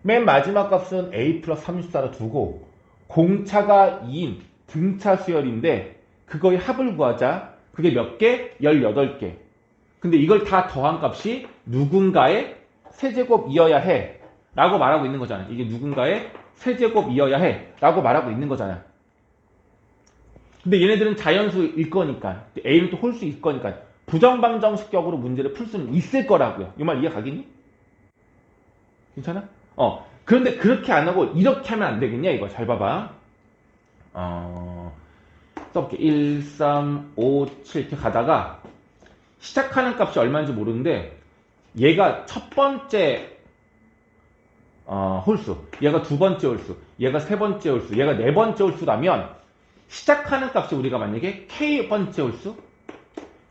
맨 마지막 값은 A 플러스 34로 두고 공차가 2인 등차 수열인데 그거의 합을 구하자. 그게 몇 개? 18개. 근데 이걸 다 더한 값이 누군가의 세제곱이어야 해 라고 말하고 있는 거잖아. 이게 누군가의 세제곱이어야 해 라고 말하고 있는 거잖아. 근데 얘네들은 자연수일 거니까 A는 또 홀수일 거니까 부정방정식격으로 문제를 풀 수는 있을 거라고요. 이 말 이해 가겠니? 괜찮아? 그런데 그렇게 안 하고 이렇게 하면 안 되겠냐 이거 잘 봐봐. 써볼게. 1, 3, 5, 7 이렇게 가다가 시작하는 값이 얼마인지 모르는데 얘가 첫 번째 홀수, 얘가 두 번째 홀수, 얘가 세 번째 홀수, 얘가 네 번째 홀수라면 시작하는 값이 우리가 만약에 K번째 홀수,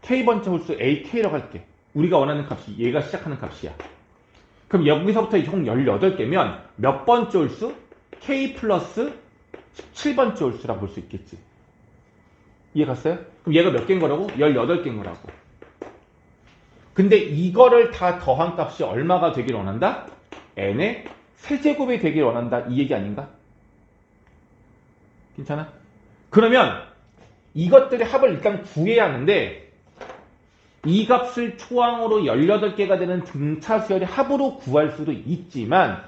K번째 홀수 AK라고 할게. 우리가 원하는 값이 얘가 시작하는 값이야. 그럼 여기서부터 총 18개면 몇 번째 홀수? K 플러스 17번째 홀수라고 볼 수 있겠지. 이해 갔어요? 그럼 얘가 몇 개인 거라고? 18개인 거라고. 근데 이거를 다 더한 값이 얼마가 되길 원한다? n의 세제곱이 되길 원한다. 이 얘기 아닌가? 괜찮아? 그러면 이것들의 합을 일단 구해야 하는데 이 값을 초항으로 18개가 되는 등차수열의 합으로 구할 수도 있지만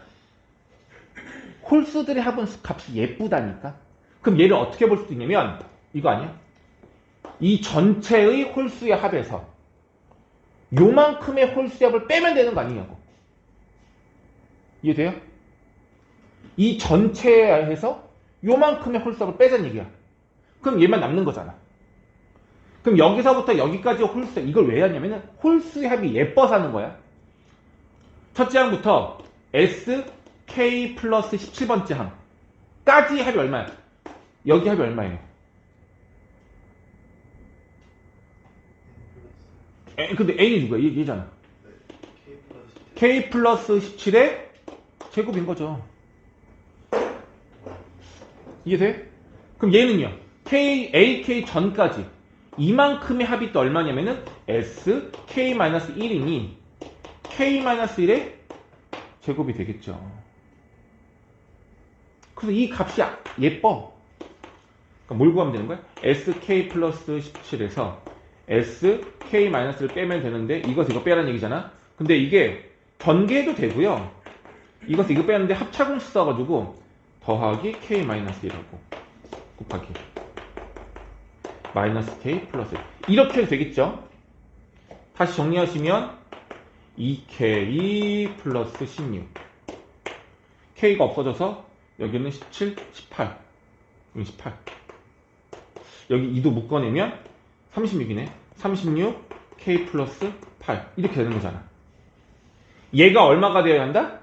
홀수들의 합은 값이 예쁘다니까? 그럼 얘를 어떻게 볼 수도 있냐면 이거 아니야? 이 전체의 홀수의 합에서 요만큼의 홀수의 합을 빼면 되는 거 아니냐고. 이해돼요? 이 전체에서 요만큼의 홀수의 합을 빼자는 얘기야. 그럼 얘만 남는 거잖아. 그럼 여기서부터 여기까지 홀수, 이걸 왜 하냐면은 홀수의 합이 예뻐서 하는 거야. 첫째 항부터 S, K 플러스 17번째 항까지 합이 얼마야? 여기 합이 얼마예요? 근데 A는 누구야? 얘잖아. K 플러스 17의 제곱인 거죠. 이해돼? 그럼 얘는요? AK 전까지 이만큼의 합이 또 얼마냐면은 S, K-1이니 K-1의 제곱이 되겠죠. 그래서 이 값이 예뻐. 그러니까 뭘 구하면 되는 거야? SK 플러스 17에서 SK-를 빼면 되는데 이거 빼라는 얘기잖아. 근데 이게 전개해도 되고요. 이거 빼는데 합차공식 써가지고 더하기 K-1이라고 곱하기 마이너스 K 플러스 이렇게 해도 되겠죠. 다시 정리하시면 2K 플러스 16 K가 없어져서 여기는 17, 18 여기 18 여기 2도 묶어내면 36이네. 36 K 플러스 8 이렇게 되는 거잖아. 얘가 얼마가 되어야 한다?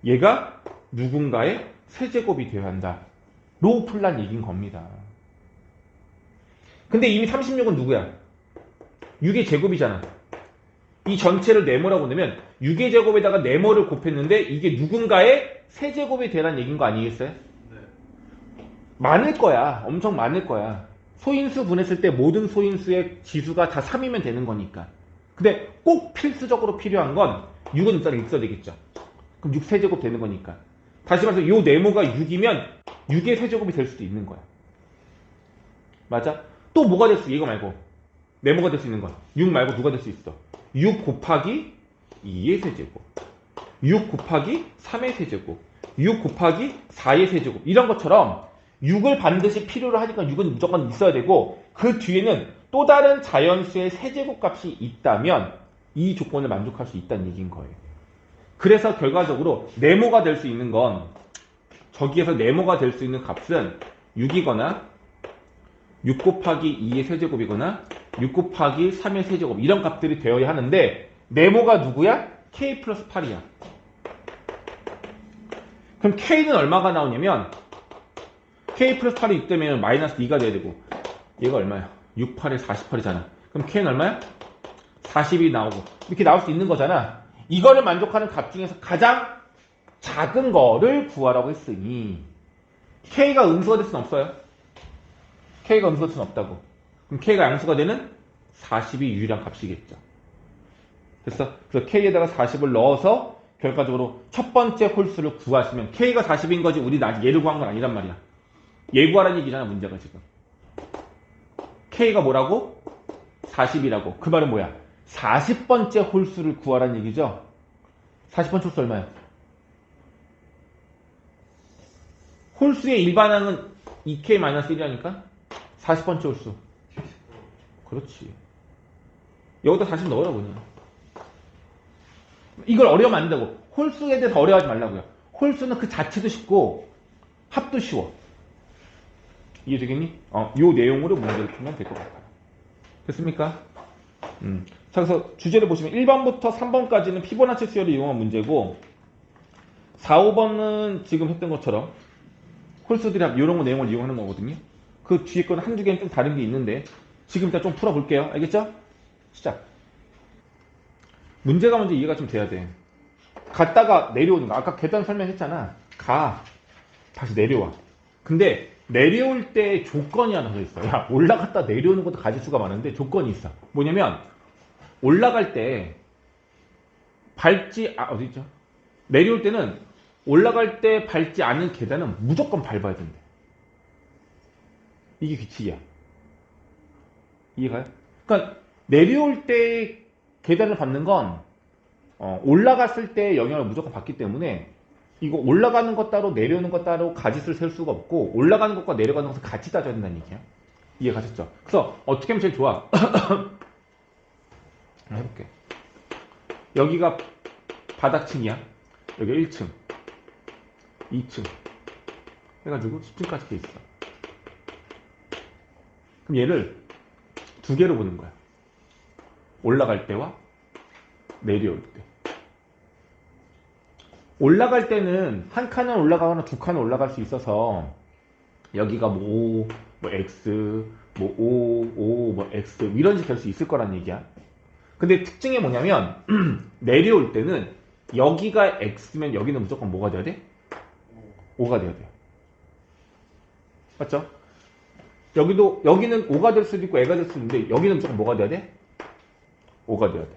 얘가 누군가의 세제곱이 되어야 한다. 로 풀란 얘기인 겁니다. 근데 이미 36은 누구야? 6의 제곱이잖아. 이 전체를 네모라고 내면 6의 제곱에다가 네모를 곱했는데 이게 누군가의 세제곱이 되라는 얘기인 거 아니겠어요? 네. 많을 거야. 엄청 많을 거야. 소인수 분했을 때 모든 소인수의 지수가 다 3이면 되는 거니까. 근데 꼭 필수적으로 필요한 건 6은 일단 있어야 되겠죠. 그럼 6 세제곱 되는 거니까. 다시 말해서 이 네모가 6이면 6의 세제곱이 될 수도 있는 거야. 맞아? 또 뭐가 될 수 있어? 이거 말고. 네모가 될 수 있는 거야. 6 말고 누가 될 수 있어? 6 곱하기 2의 세제곱. 6 곱하기 3의 세제곱. 6 곱하기 4의 세제곱. 이런 것처럼 6을 반드시 필요로 하니까 6은 무조건 있어야 되고 그 뒤에는 또 다른 자연수의 세제곱 값이 있다면 이 조건을 만족할 수 있다는 얘기인 거예요. 그래서 결과적으로 네모가 될 수 있는 건 저기에서 네모가 될 수 있는 값은 6이거나 6 곱하기 2의 세제곱이거나 6 곱하기 3의 세제곱 이런 값들이 되어야 하는데 네모가 누구야? K 플러스 8이야. 그럼 K는 얼마가 나오냐면 K 플러스 8이 6되면 마이너스 2가 돼야 되고 얘가 얼마야? 6, 8에 48이잖아. 그럼 K는 얼마야? 40이 나오고 이렇게 나올 수 있는 거잖아. 이거를 만족하는 값 중에서 가장 작은 거를 구하라고 했으니 K가 음수가 될 수는 없어요. K가 음수가 될 수는 없다고. 그럼 K가 양수가 되는 40이 유일한 값이겠죠. 됐어? 그래서 K에다가 40을 넣어서 결과적으로 첫 번째 홀수를 구하시면 K가 40인 거지 우리 아직 얘를 구한 건 아니란 말이야. 얘 구하라는 얘기잖아 문제가 지금. K가 뭐라고? 40이라고. 그 말은 뭐야? 40번째 홀수를 구하라는 얘기죠. 40번째 홀수 얼마야? 홀수의 일반항은 2K-1이라니까 40번째 홀수. 그렇지. 여기다 40 넣어라 그냥. 이걸 어려우면 안 된다고. 홀수에 대해서 어려워하지 말라고요. 홀수는 그 자체도 쉽고 합도 쉬워. 이해되겠니? 요 내용으로 문제를 풀면 될 것 같아요. 됐습니까? 자, 그래서 주제를 보시면 1번부터 3번까지는 피보나치 수열을 이용한 문제고 4, 5번은 지금 했던 것처럼 홀수들합 이런 거 내용을 이용하는 거거든요. 그 뒤에 거는 한두 개는 좀 다른 게 있는데 지금 일단 좀 풀어볼게요. 알겠죠? 시작. 문제가 먼저 이해가 좀 돼야 돼. 갔다가 내려오는 거. 아까 계단 설명했잖아. 가. 다시 내려와. 근데 내려올 때 조건이 하나 더 있어. 야, 올라갔다 내려오는 것도 가지수가 많은데 조건이 있어. 뭐냐면 올라갈 때 밟지 어디 있죠? 내려올 때는 올라갈 때 밟지 않은 계단은 무조건 밟아야 된대. 이게 규칙이야. 이해가요? 그러니까 내려올 때 계단을 밟는 건 올라갔을 때 영향을 무조건 받기 때문에 이거 올라가는 것 따로 내려오는 것 따로 가지수를 셀 수가 없고 올라가는 것과 내려가는 것을 같이 따져야 된다는 얘기야. 이해가셨죠? 그래서 어떻게 하면 제일 좋아? 해볼게. 여기가 바닥층이야. 여기 1층, 2층 해가지고 10층까지 돼 있어. 그럼 얘를 두 개로 보는 거야. 올라갈 때와 내려올 때. 올라갈 때는 한 칸은 올라가거나 두 칸은 올라갈 수 있어서 여기가 뭐 5, 뭐 X, 뭐 5, 뭐 X 이런 식으로 될 수 있을 거란 얘기야. 근데 특징이 뭐냐면 내려올 때는 여기가 X면 여기는 무조건 뭐가 돼야 돼? 5가 돼야 돼. 맞죠? 여기는 5가 될 수도 있고 애가 될 수도 있는데 여기는 무조건 뭐가 돼야 돼? 5가 돼야 돼.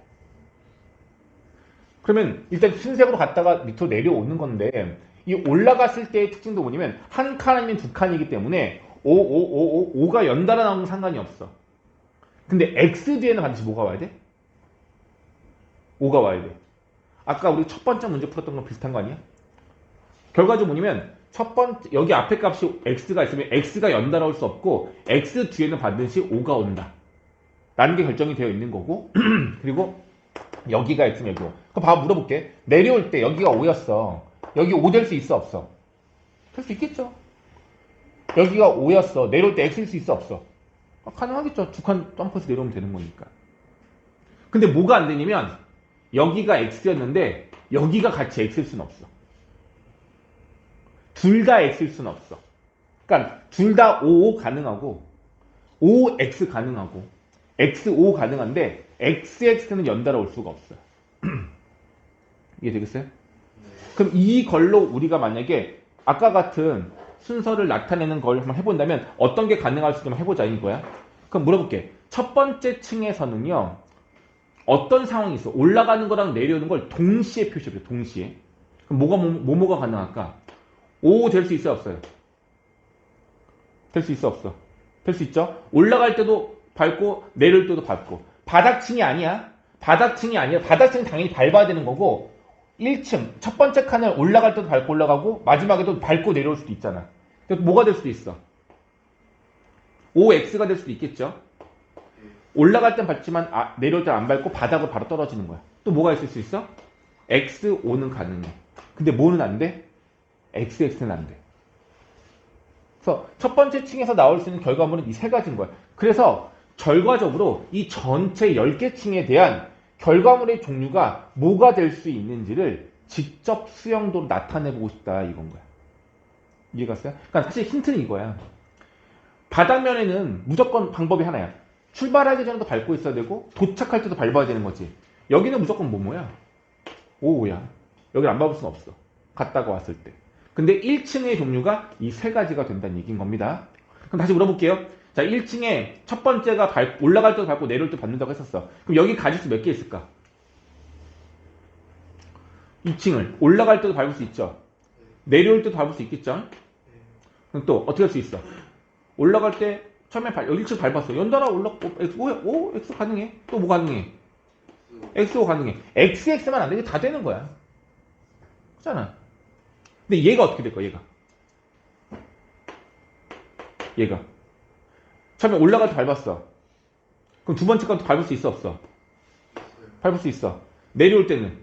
그러면 일단 흰색으로 갔다가 밑으로 내려오는 건데 이 올라갔을 때의 특징도 뭐냐면 한 칸 아니면 두 칸이기 때문에 5가 연달아 나오는 상관이 없어. 근데 X 뒤에는 반드시 뭐가 와야 돼? 5가 와야 돼. 아까 우리 첫 번째 문제 풀었던 건 비슷한 거 아니야? 결과적으로 뭐냐면 첫 번째 여기 앞에 값이 X가 있으면 X가 연달아 올 수 없고 X 뒤에는 반드시 5가 온다. 라는 게 결정이 되어 있는 거고 그리고 여기가 있으면 여기 5. 그럼 봐봐 물어볼게. 내려올 때 여기가 5였어. 여기 5 될 수 있어 없어? 될 수 있겠죠. 여기가 5였어. 내려올 때 X일 수 있어 없어? 가능하겠죠. 두 칸 점프해서 내려오면 되는 거니까. 근데 뭐가 안 되냐면 여기가 X였는데 여기가 같이 X일 수는 없어. 둘 다 X일 수는 없어. 그러니까 둘 다 5 가능하고 5X 가능하고 X5 가능한데 XX는 연달아 올 수가 없어요. 이해되겠어요? 그럼 이걸로 우리가 만약에 아까 같은 순서를 나타내는 걸 한번 해본다면 어떤 게 가능할 수 있으면 해보자 이거야. 그럼 물어볼게. 첫 번째 층에서는요. 어떤 상황이 있어? 올라가는 거랑 내려오는 걸 동시에 표시해줘. 동시에. 그럼 뭐가 가능할까? 5 될 수 있어요? 없어요? 될 수 있어? 없어? 될 수 있죠? 올라갈 때도 밟고 내려올 때도 밟고. 바닥층이 아니야. 바닥층이 아니야. 바닥층은 당연히 밟아야 되는 거고 1층 첫 번째 칸을 올라갈 때도 밟고 올라가고 마지막에도 밟고 내려올 수도 있잖아. 뭐가 될 수도 있어? 5X가 될 수도 있겠죠? 올라갈 땐 밟지만 내려올 땐 안 밟고 바닥으로 바로 떨어지는 거야. 또 뭐가 있을 수 있어? X5는 가능해. 근데 뭐는 안 돼? XX는 안 돼. 그래서 첫 번째 층에서 나올 수 있는 결과물은 이 세 가지인 거야. 그래서 결과적으로 이 전체 10개 층에 대한 결과물의 종류가 뭐가 될 수 있는지를 직접 수영도로 나타내보고 싶다 이건 거야. 이해가 갔어요? 그러니까 사실 힌트는 이거야. 바닥면에는 무조건 방법이 하나야. 출발하기 전에도 밟고 있어야 되고 도착할 때도 밟아야 되는 거지. 여기는 무조건 뭐야? 5야. 여기를 안 밟을 수는 없어. 갔다가 왔을 때. 근데 1층의 종류가 이 세 가지가 된다는 얘기인 겁니다. 그럼 다시 물어볼게요. 자, 1층에 첫 번째가 올라갈 때도 밟고 내려올 때 밟는다고 했었어. 그럼 여기 가지수 몇 개 있을까? 2층을 올라갈 때도 밟을 수 있죠. 내려올 때도 밟을 수 있겠죠. 그럼 또 어떻게 할 수 있어? 올라갈 때 처음에 1층 밟았어. 연달아 X 가능해. 또 뭐 가능해? X5 가능해. XX만 안 되게 다 되는 거야. 그렇잖아. 근데 얘가 어떻게 될 거야? 얘가 처음에 올라갈 때 밟았어. 그럼 두 번째 것도 밟을 수 있어 없어? 밟을 수 있어. 내려올 때는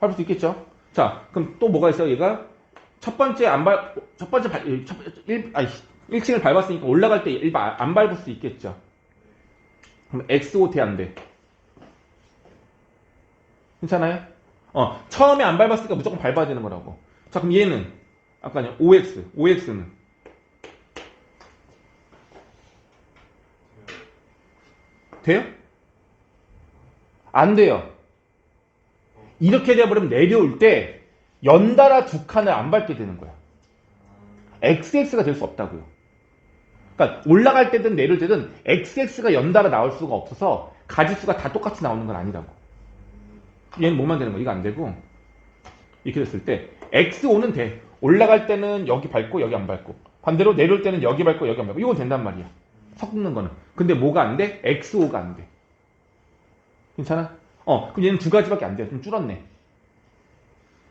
밟을 수 있겠죠? 자, 그럼 또 뭐가 있어? 얘가 첫 번째 1층을 밟았으니까 올라갈 때 안 밟을 수 있겠죠? 그럼 X5 돼 안 돼? 괜찮아요? 처음에 안 밟았으니까 무조건 밟아야 되는 거라고. 자, 그럼 얘는 아까요. OX는 돼요? 안 돼요. 이렇게 돼버리면 내려올 때 연달아 두 칸을 안 밟게 되는 거야. XX가 될 수 없다고요. 그러니까 올라갈 때든 내려올 때든 XX가 연달아 나올 수가 없어서 가지수가 다 똑같이 나오는 건 아니라고. 얘는 뭐만 되는 거야? 이거 안 되고 이렇게 됐을 때 XO는 돼. 올라갈 때는 여기 밟고 여기 안 밟고 반대로 내려올 때는 여기 밟고 여기 안 밟고 이건 된단 말이야. 섞는 거는. 근데 뭐가 안 돼? XO가 안 돼. 괜찮아? 그럼 얘는 두 가지밖에 안 돼. 좀 줄었네.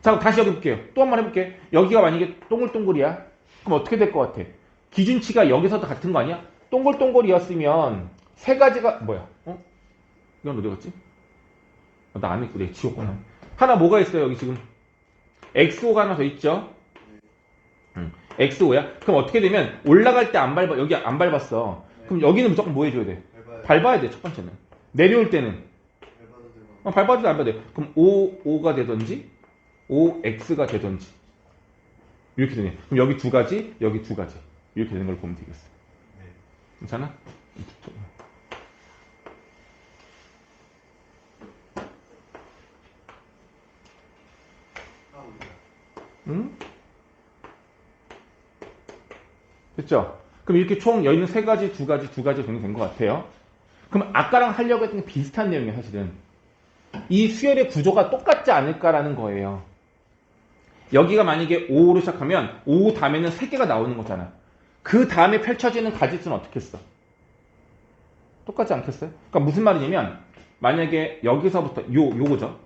자, 그럼 다시 여기 볼게요. 또 한 번 해볼게. 여기가 만약에 동글동글이야. 그럼 어떻게 될 것 같아? 기준치가 여기서도 같은 거 아니야? 동글동글이었으면 세 가지가 뭐야? 이건 어디 갔지? 나 안 했고 내가 지웠구나. 하나 뭐가 있어요? 여기 지금 XO가 하나 더 있죠? XO야? 그럼 어떻게 되면 올라갈 때 안 밟아. 여기 안 밟았어. 그럼 여기는 무조건 뭐 해줘야 돼? 밟아야 돼. 첫 번째는. 내려올 때는 밟아도 안 밟아도 돼. 그럼 O가 되든지 OX가 되든지 이렇게 되네. 그럼 여기 두 가지, 여기 두 가지 이렇게 되는 걸 보면 되겠어. 괜찮아? 응? 됐죠? 그럼 이렇게 총 여기는 세 가지, 두 가지 정도 된 것 같아요. 그럼 아까랑 하려고 했던 게 비슷한 내용이에요, 사실은. 이 수열의 구조가 똑같지 않을까라는 거예요. 여기가 만약에 5로 시작하면 5 다음에는 3개가 나오는 거잖아. 그 다음에 펼쳐지는 가지수는 어떻게 했어? 똑같지 않겠어요? 그러니까 무슨 말이냐면 만약에 여기서부터 요거죠.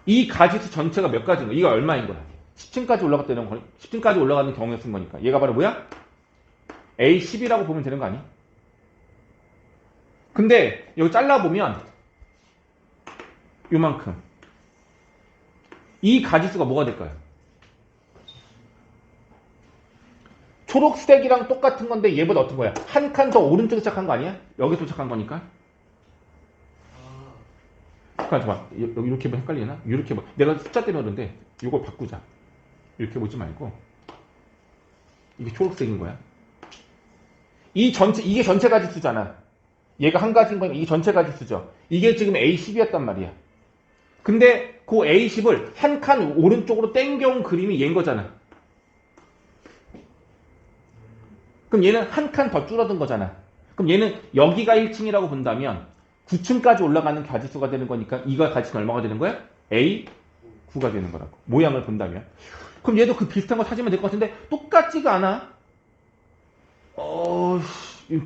이 가지수 전체가 몇 가지인 거야? 이거 얼마인 거야? 10층까지 올라갔다는 거, 10층까지 올라가는 경우에 쓴 거니까. 얘가 바로 뭐야? A10이라고 보면 되는 거 아니? 근데 여기 잘라보면 요만큼. 이 가지수가 뭐가 될까요? 초록색이랑 똑같은 건데 얘보다 어떤 거야? 한 칸 더 오른쪽에 시작한 거 아니야? 여기서 시작한 거니까. 잠깐만, 여기 이렇게 보면 헷갈리나? 이렇게 봐. 내가 숫자 때문에 그런데 이걸 바꾸자. 이렇게 보지 말고 이게 초록색인 거야. 이게 전체 가지수잖아. 얘가 한 가지인 거니까 이게 전체 가지수죠. 이게 지금 A10이었단 말이야. 근데 그 A10을 한 칸 오른쪽으로 땡겨온 그림이 얘인 거잖아. 그럼 얘는 한 칸 더 줄어든 거잖아. 그럼 얘는 여기가 1층이라고 본다면 9층까지 올라가는 가지수가 되는 거니까 이거 가지수는 얼마가 되는 거야? A9가 되는 거라고. 모양을 본다면. 그럼 얘도 그 비슷한 거 찾으면 될 것 같은데 똑같지가 않아.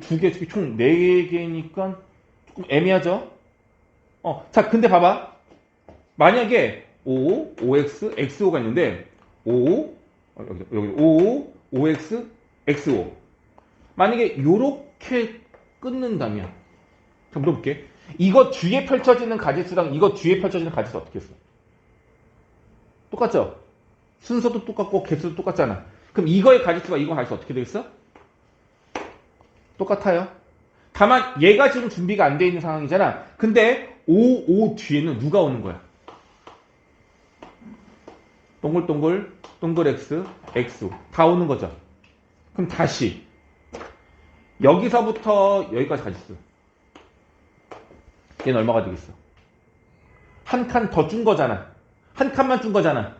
두 개, 총 4개니까 조금 애매하죠? 자, 근데 봐봐. 만약에 5, OX, XO가 있는데 5, 여기 5, OX, XO. 만약에 요렇게 끊는다면 자, 물어볼게. 이거 뒤에 펼쳐지는 가지수랑 이거 뒤에 펼쳐지는 가지수 어떻게 했어? 똑같죠? 순서도 똑같고 개수도 똑같잖아. 그럼 이거의 가지수가 이거 가지수 어떻게 되겠어? 똑같아요. 다만 얘가 지금 준비가 안 돼 있는 상황이잖아. 근데 5 뒤에는 누가 오는 거야? 동글동글, 동글 X, X 다 오는 거죠. 그럼 다시 여기서부터 여기까지 가지수. 얘는 얼마가 되겠어? 한 칸 더 준 거잖아. 한 칸만 준 거잖아.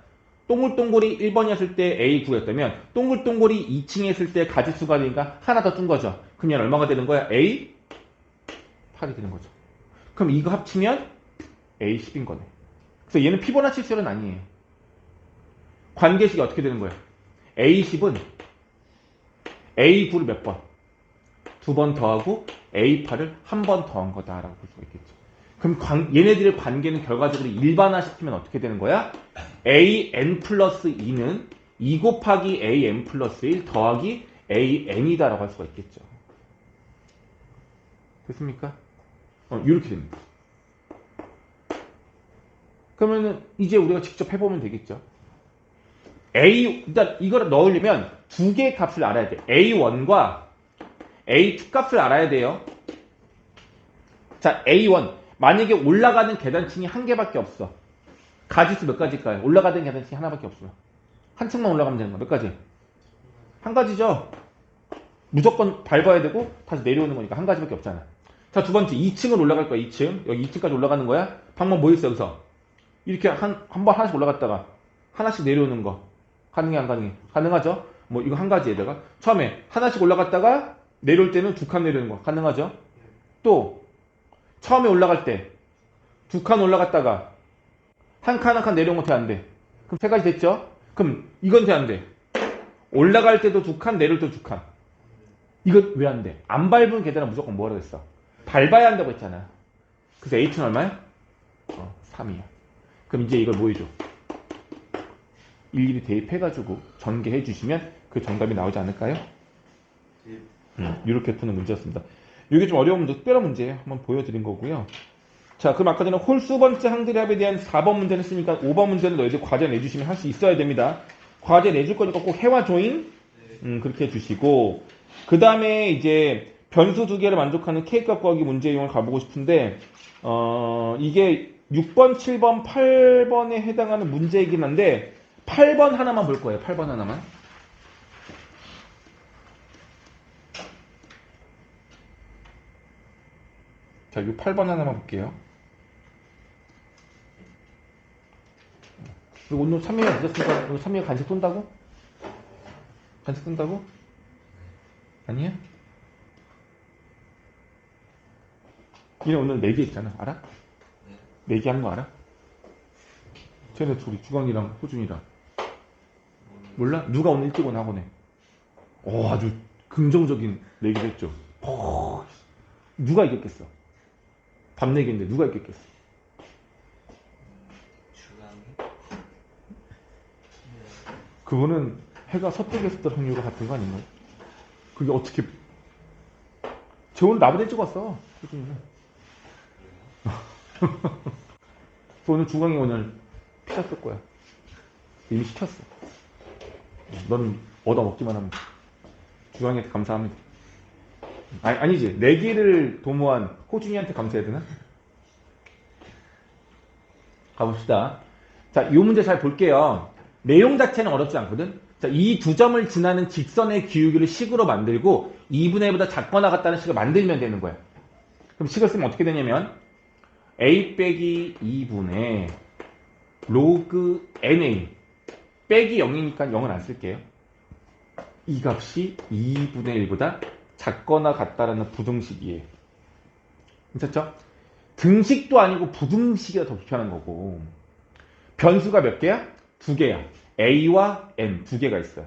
동글동글이 1번이었을 때 A9였다면 동글동글이 2층에 있을 때 가지수가 되니까 하나 더 준 거죠. 그럼 얘는 얼마가 되는 거야? A8이 되는 거죠. 그럼 이거 합치면 A10인 거네. 그래서 얘는 피보나치 수열은 아니에요. 관계식이 어떻게 되는 거야? A10은 A9를 몇 번? 2번 더하고 A8을 한 번 더한 거다라고 볼 수가 있겠죠. 그럼 얘네들의 관계는 결과적으로 일반화시키면 어떻게 되는 거야? AN 플러스 2는 2 곱하기 AN 플러스 1 더하기 AN이다라고 할 수가 있겠죠. 됐습니까? 이렇게 됩니다. 그러면은 이제 우리가 직접 해보면 되겠죠. 일단 이걸 넣으려면 두 개의 값을 알아야 돼. A1과 A2 값을 알아야 돼요. 자, A1. 만약에 올라가는 계단층이 한 개밖에 없어. 가지수 몇 가지일까요? 올라가는 계단층이 하나밖에 없어요. 한 층만 올라가면 되는 거. 몇 가지? 한 가지죠. 무조건 밟아야 되고 다시 내려오는 거니까 한 가지밖에 없잖아. 자, 두 번째 2층을 올라갈 거야. 2층. 여기 2층까지 올라가는 거야. 방법 뭐 있어 여기서? 이렇게 한 번 하나씩 올라갔다가 하나씩 내려오는 거. 가능해 안 가능해? 가능하죠. 뭐 이거 한 가지에다가 처음에 하나씩 올라갔다가 내려올 때는 두 칸 내려오는 거. 가능하죠. 또 처음에 올라갈 때 두 칸 올라갔다가 한 칸 한 칸 내려온 거 돼 안 돼? 그럼 세 가지 됐죠? 그럼 이건 돼 안 돼? 올라갈 때도 두 칸, 내려올 때도 두 칸. 이건 왜 안 돼? 안 밟은 계단은 무조건 뭐라고 했어? 밟아야 한다고 했잖아. 그래서 H는 얼마야? 3이야. 그럼 이제 이걸 뭐 해줘? 일일이 대입해가지고 전개해 주시면 그 정답이 나오지 않을까요? 이렇게 푸는 문제였습니다. 이게 좀 어려운 문제, 특별한 문제예요. 한번 보여드린 거고요. 자, 그럼 아까 전에 홀수 번째 항들합에 대한 4번 문제는 했으니까 5번 문제는 너희들 과제 내주시면 할 수 있어야 됩니다. 과제 내줄 거니까 꼭 해와 조인 그렇게 해주시고, 그 다음에 이제 변수 두 개를 만족하는 K값 구하기 문제 유형을 가보고 싶은데 이게 6번, 7번, 8번에 해당하는 문제이긴 한데 8번 하나만 볼 거예요. 8번 하나만. 자, 이 8번 하나만 볼게요. 그리고 오늘 3위가 늦었으니까 오늘 3위가 간식 쏜다고? 간식 쏜다고? 아니야? 얘네 오늘 내기 했잖아. 알아? 내기 하는 거 알아? 쟤네 둘이 주광이랑 호준이랑. 몰라? 누가 오늘 일찍 오나 학원에. 아주 긍정적인 내기를 했죠. 누가 이겼겠어? 밤 내기인데 누가 이겼겠어? 그거는 해가 서쪽에서 뜰 확률과 같은 거 아닌가요? 그게 어떻게 쟤 오늘 나보다 일찍 왔어. 오늘 주광이 오늘 피자 쓸 거야. 이미 시켰어. 넌 얻어먹기만 하면 주광이한테 감사합니다. 아니지. 내기를 도모한 호준이한테 감사해야 되나? 가봅시다. 자, 이 문제 잘 볼게요. 내용 자체는 어렵지 않거든. 자, 이 두 점을 지나는 직선의 기울기를 식으로 만들고 2분의 1보다 작거나 같다는 식을 만들면 되는 거야. 그럼 식을 쓰면 어떻게 되냐면 a 빼기 2분의 로그 na 빼기 0이니까 0은 안 쓸게요. 이 값이 2분의 1보다 작거나 같다라는 부등식이에요. 괜찮죠? 등식도 아니고 부등식이라 더 불편한 거고. 변수가 몇 개야? 두 개야. a와 n 두 개가 있어요.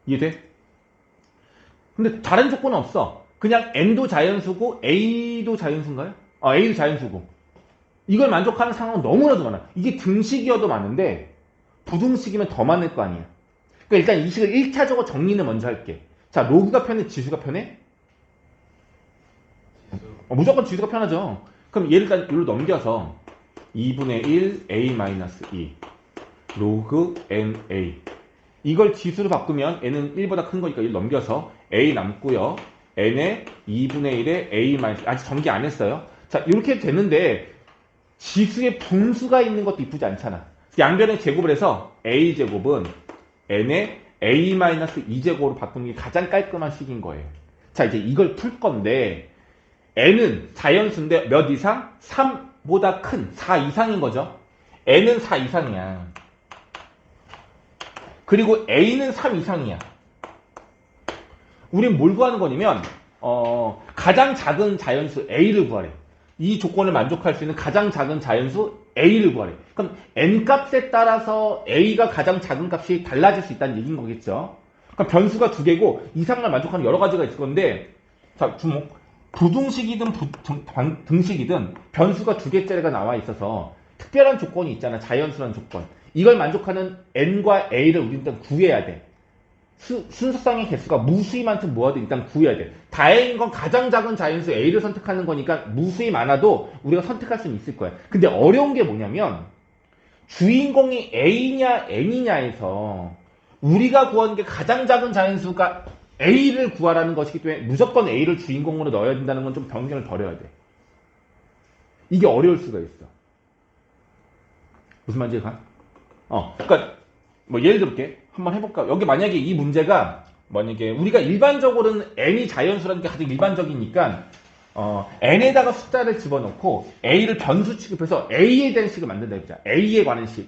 이해돼? 근데 다른 조건은 없어. 그냥 n도 자연수고 a도 자연수인가요? a도 자연수고. 이걸 만족하는 상황은 너무나도 많아. 이게 등식이어도 많은데 부등식이면 더 많을 거 아니야. 그러니까 일단 이 식을 1차적으로 정리는 먼저 할게. 자, 로그가 편해? 지수가 편해? 무조건 지수가 편하죠. 그럼 얘를 일단 여기로 넘겨서 2분의 1 a-2 로그 na 이걸 지수로 바꾸면 n은 1보다 큰 거니까 1 넘겨서 a 남고요. n에 2분의 1에 a-, 아직 전개 안 했어요. 자, 이렇게 되는데 지수에 분수가 있는 것도 이쁘지 않잖아. 양변의 제곱을 해서 a제곱은 n에 a-2제곱으로 바꾸는 게 가장 깔끔한 식인 거예요. 자, 이제 이걸 풀 건데 n은 자연수인데 몇 이상? 3보다 큰 4 이상인 거죠. n은 4 이상이야. 그리고 a는 3 이상이야. 우린 뭘 구하는 거냐면 가장 작은 자연수 a를 구하래. 이 조건을 만족할 수 있는 가장 작은 자연수 a를 구하래. 그럼 n값에 따라서 a가 가장 작은 값이 달라질 수 있다는 얘기인 거겠죠. 그러니까 변수가 두 개고 이상을 만족하는 여러 가지가 있을 건데, 자, 주목. 부등식이든 등식이든 변수가 두 개짜리가 나와 있어서 특별한 조건이 있잖아. 자연수라는 조건. 이걸 만족하는 n과 a를 우리 일단 구해야 돼. 순서상의 개수가 무수히 많든 뭐하든 일단 구해야 돼. 다행인 건 가장 작은 자연수 a를 선택하는 거니까 무수히 많아도 우리가 선택할 수는 있을 거야. 근데 어려운 게 뭐냐면 주인공이 a냐 n이냐에서 우리가 구하는 게 가장 작은 자연수가 a를 구하라는 것이기 때문에 무조건 a를 주인공으로 넣어야 된다는 건 좀 변경을 버려야 돼. 이게 어려울 수가 있어. 무슨 말인지 가? 그러니까 뭐 예를 들게 한번 해볼까? 여기 만약에 이 문제가 만약에 우리가 일반적으로는 n이 자연수라는 게 가장 일반적이니까 n에다가 숫자를 집어넣고 a를 변수 취급해서 a에 대한 식을 만든다 했자. a에 관한 식.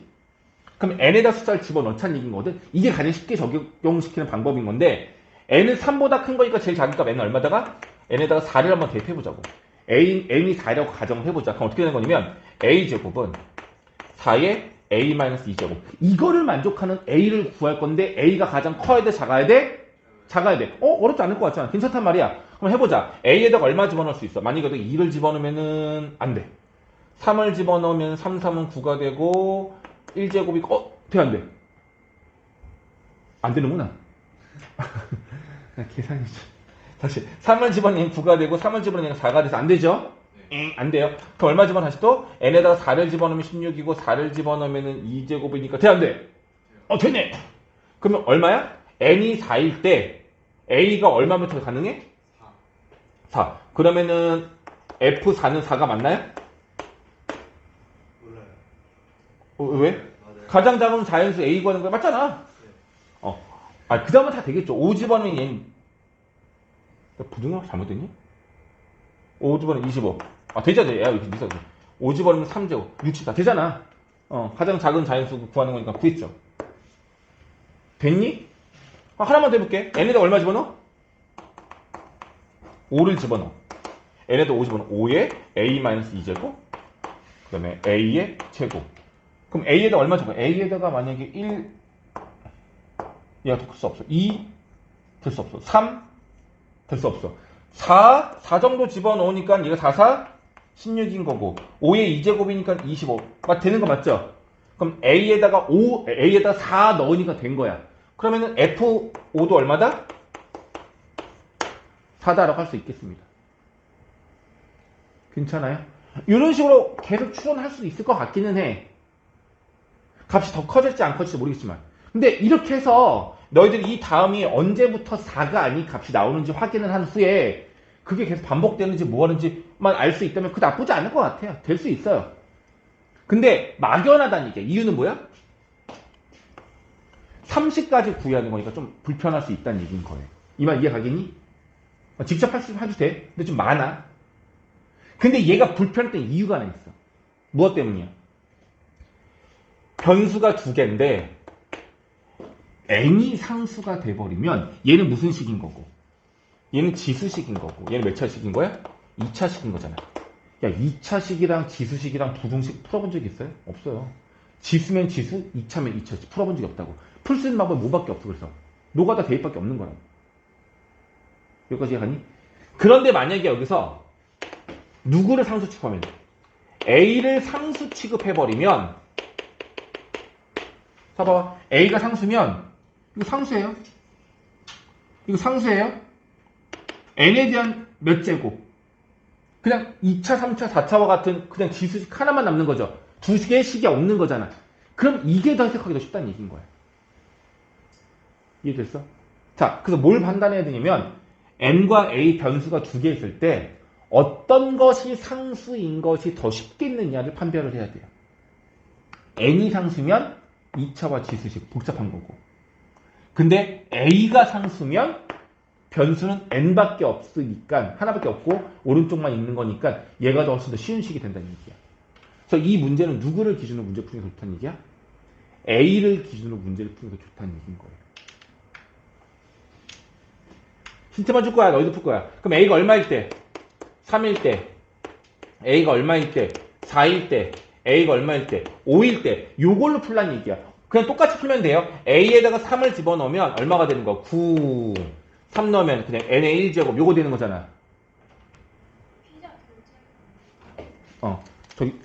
그럼 n에다 숫자를 집어넣자는 얘기인 거거든. 이게 가장 쉽게 적용시키는 방법인 건데 n은 3보다 큰 거니까 제일 작은 값 n은 얼마다가 n에다가 4를 한번 대입해보자고. n이 4라고 가정을 해보자. 그럼 어떻게 되는 거냐면 a제곱은 4에 a-2제곱. 이거를 만족하는 a를 구할 건데 a가 가장 커야 돼? 작아야 돼? 작아야 돼. 어렵지 않을 것 같잖아. 괜찮단 말이야. 그럼 해보자. a에다가 얼마 집어넣을 수 있어? 만약에 2를 집어넣으면 안 돼. 3을 집어넣으면 3, 3은 9가 되고 1제곱이 돼? 안 돼? 안 되는구나. 계산이지. 다시 3을 집어넣으면 9가 되고 3을 집어넣으면 4가 돼서 안 되죠? 안 돼요. 그럼 얼마 집어넣어? 다시 또 n에다가 4를 집어넣으면 16이고 4를 집어넣으면 2제곱이니까 돼? 안 돼? 되네. 그러면 얼마야? n이 4일 때 a가 얼마면 더 가능해? 4. 그러면은 f4는 4가 맞나요? 몰라요. 왜? 맞아요. 가장 작은 자연수 a 구하는 거야. 맞잖아. 그 다음은 다 되겠죠. 5 집어넣으면 얘는 부등호가 잘못됐니? 5 집어넣으면 25. 되잖아. 야, 이렇게 미서. 5 집어넣으면 3제곱. 60. 다 되잖아. 가장 작은 자연수 구하는 거니까 구했죠. 됐니? 하나만 더 해볼게. n에다 얼마 집어넣어? 5를 집어넣어. n에다 5 집어넣어. 5에 a-2제곱. 그 다음에 a의 제곱. 그럼 a에다 얼마 집어넣어? a에다가 만약에 1, 얘가 될 수 없어. 2, 될 수 없어. 3, 될 수 없어. 4 정도 집어넣으니까 얘가 4, 4, 16인 거고 5의 2제곱이니까 25. 되는 거 맞죠? 그럼 a에다가 4 넣으니까 된 거야. 그러면은 F5도 얼마다? 4다라고 할 수 있겠습니다. 괜찮아요? 이런 식으로 계속 추론할 수 있을 것 같기는 해. 값이 더 커질지 안 커질지 모르겠지만. 근데 이렇게 해서 너희들이 이 다음이 언제부터 4가 아닌 값이 나오는지 확인을 한 후에 그게 계속 반복되는지 뭐 하는지만 알 수 있다면 그 나쁘지 않을 것 같아요. 될 수 있어요. 근데 막연하다는 얘기야. 이유는 뭐야? 30까지 구해야 하는 거니까 좀 불편할 수 있다는 얘기인 거예요. 이 말 이해 가겠니? 직접 해도 돼. 근데 좀 많아. 근데 얘가 불편했던 이유가 하나 있어. 무엇 때문이야? 변수가 두 개인데 n이 상수가 돼버리면 얘는 무슨 식인 거고 얘는 지수식인 거고 얘는 몇 차식인 거야? 2차식인 거잖아. 야, 2차식이랑 지수식이랑 부등식 풀어본 적 있어요? 없어요. 지수면 지수, 2차면 2차. 풀어본 적이 없다고. 풀 수 있는 방법이 뭐밖에 없어. 그래서 노가다 대입밖에 없는 거라고. 여기까지 가니? 그런데 만약에 여기서 누구를 상수 취급하면 돼? A를 상수 취급해버리면 봐봐. A가 상수면 이거 상수예요. 이거 상수예요. N에 대한 몇 제곱. 그냥 2차, 3차, 4차와 같은 그냥 지수식 하나만 남는 거죠. 두 개의 식이 없는 거잖아. 그럼 이게 더 해석하기 더 쉽다는 얘기인 거야. 이해됐어? 자, 그래서 뭘 판단해야 되냐면 n과 a 변수가 두 개 있을 때 어떤 것이 상수인 것이 더 쉽게 있느냐를 판별을 해야 돼요. n이 상수면 2차와 지수식 복잡한 거고 근데 a가 상수면 변수는 n밖에 없으니까 하나밖에 없고 오른쪽만 있는 거니까 얘가 더 훨씬 더 쉬운 식이 된다는 얘기야. 그래서 이 문제는 누구를 기준으로 문제 푸는 게 좋다는 얘기야? a를 기준으로 문제를 푸는 게 좋다는 얘기인 거예요. 힌트만 줄 거야. 너희도 풀 거야. 그럼 a가 얼마일 때? 3일 때. a가 얼마일 때? 4일 때. a가 얼마일 때? 5일 때. 요걸로 풀란 얘기야. 그냥 똑같이 풀면 돼요. a에다가 3을 집어넣으면 얼마가 되는 거야? 9. 3 넣으면 그냥 n의 1제곱 요거 되는 거잖아. 저기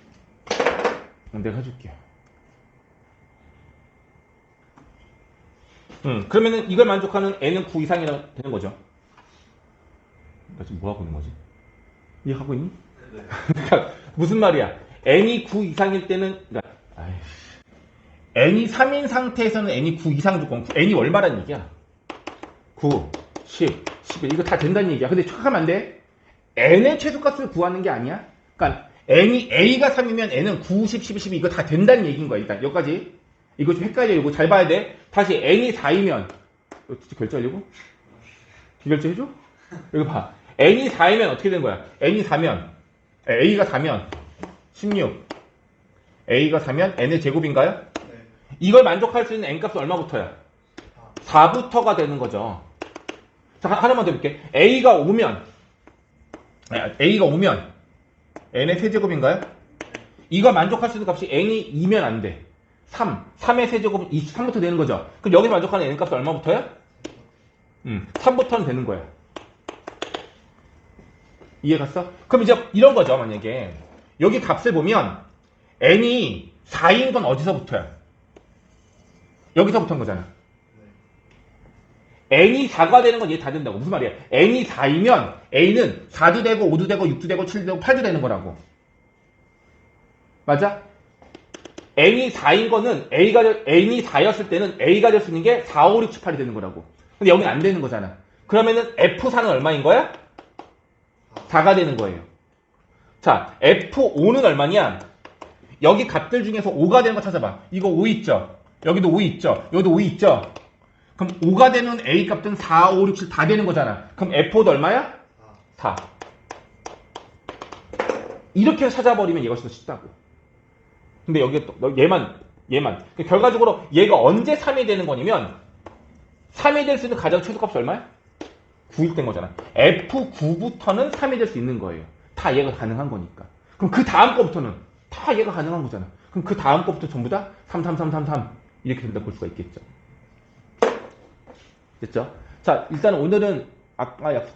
내가 해줄게. 그러면은 이걸 만족하는 n은 9 이상이라 되는 거죠. 나 지금 뭐 하고 있는 거지? 이해하고 있니? 네. 그러니까 무슨 말이야? n이 9 이상일 때는 그러니까 n이 3인 상태에서는 n이 9 이상 조건 n이 얼마란 얘기야? 9, 10, 11 이거 다 된다는 얘기야. 근데 착각하면 안 돼. n의 최소값을 구하는 게 아니야. 그러니까 n이 a가 3이면 n은 9, 10, 12, 12 이거 다 된다는 얘기인 거야. 일단 여기까지. 이거 좀 헷갈려. 이거 잘 봐야 돼. 다시 n이 4이면 진짜 결제하려고? 비결제 해줘? 이거 봐. n이 4이면 어떻게 되는 거야? n이 4면 a가 4면 16 a가 4면 n의 제곱인가요? 네. 이걸 만족할 수 있는 n값은 얼마부터야? 4부터가 되는 거죠. 자, 하나만 더 해볼게. A가 5면 N의 세제곱인가요? 이거 만족할 수 있는 값이 N이 2면 안 돼. 3의 세제곱은 23부터 되는 거죠. 그럼 여기서 만족하는 N 값이 얼마부터야? 3부터는 되는 거야. 이해 갔어? 그럼 이제 이런 거죠. 만약에 여기 값을 보면 N이 4인 건 어디서부터야? 여기서부터인 거잖아. n이 4가 되는 건 이해 다 된다고. 무슨 말이야? n이 4이면 a는 4도 되고 5도 되고 6도 되고 7도 되고 8도 되는 거라고. 맞아? n이 4인 거는 n이 4였을 때는 a가 될 수 있는 게 4, 5, 6, 7, 8이 되는 거라고. 근데 여기는 안 되는 거잖아. 그러면은 f4는 얼마인 거야? 4가 되는 거예요. 자, f5는 얼마냐? 여기 값들 중에서 5가 되는 거 찾아봐. 이거 5 있죠? 여기도 5 있죠? 여기도 5 있죠? 그럼 5가 되는 A 값은 4, 5, 6, 7 다 되는 거잖아. 그럼 F5도 얼마야? 4. 이렇게 찾아버리면 얘가 훨씬 더 쉽다고. 근데 여기 또 얘만. 결과적으로 얘가 언제 3이 되는 거냐면 3이 될 수 있는 가장 최소값이 얼마야? 9일 된 거잖아. F9부터는 3이 될 수 있는 거예요. 다 얘가 가능한 거니까. 그럼 그 다음 거부터는 다 얘가 가능한 거잖아. 그럼 그 다음 거부터 전부 다 3, 3, 3, 3, 3 이렇게 된다 볼 수가 있겠죠. 됐죠? 자, 일단 오늘은 아까 약속한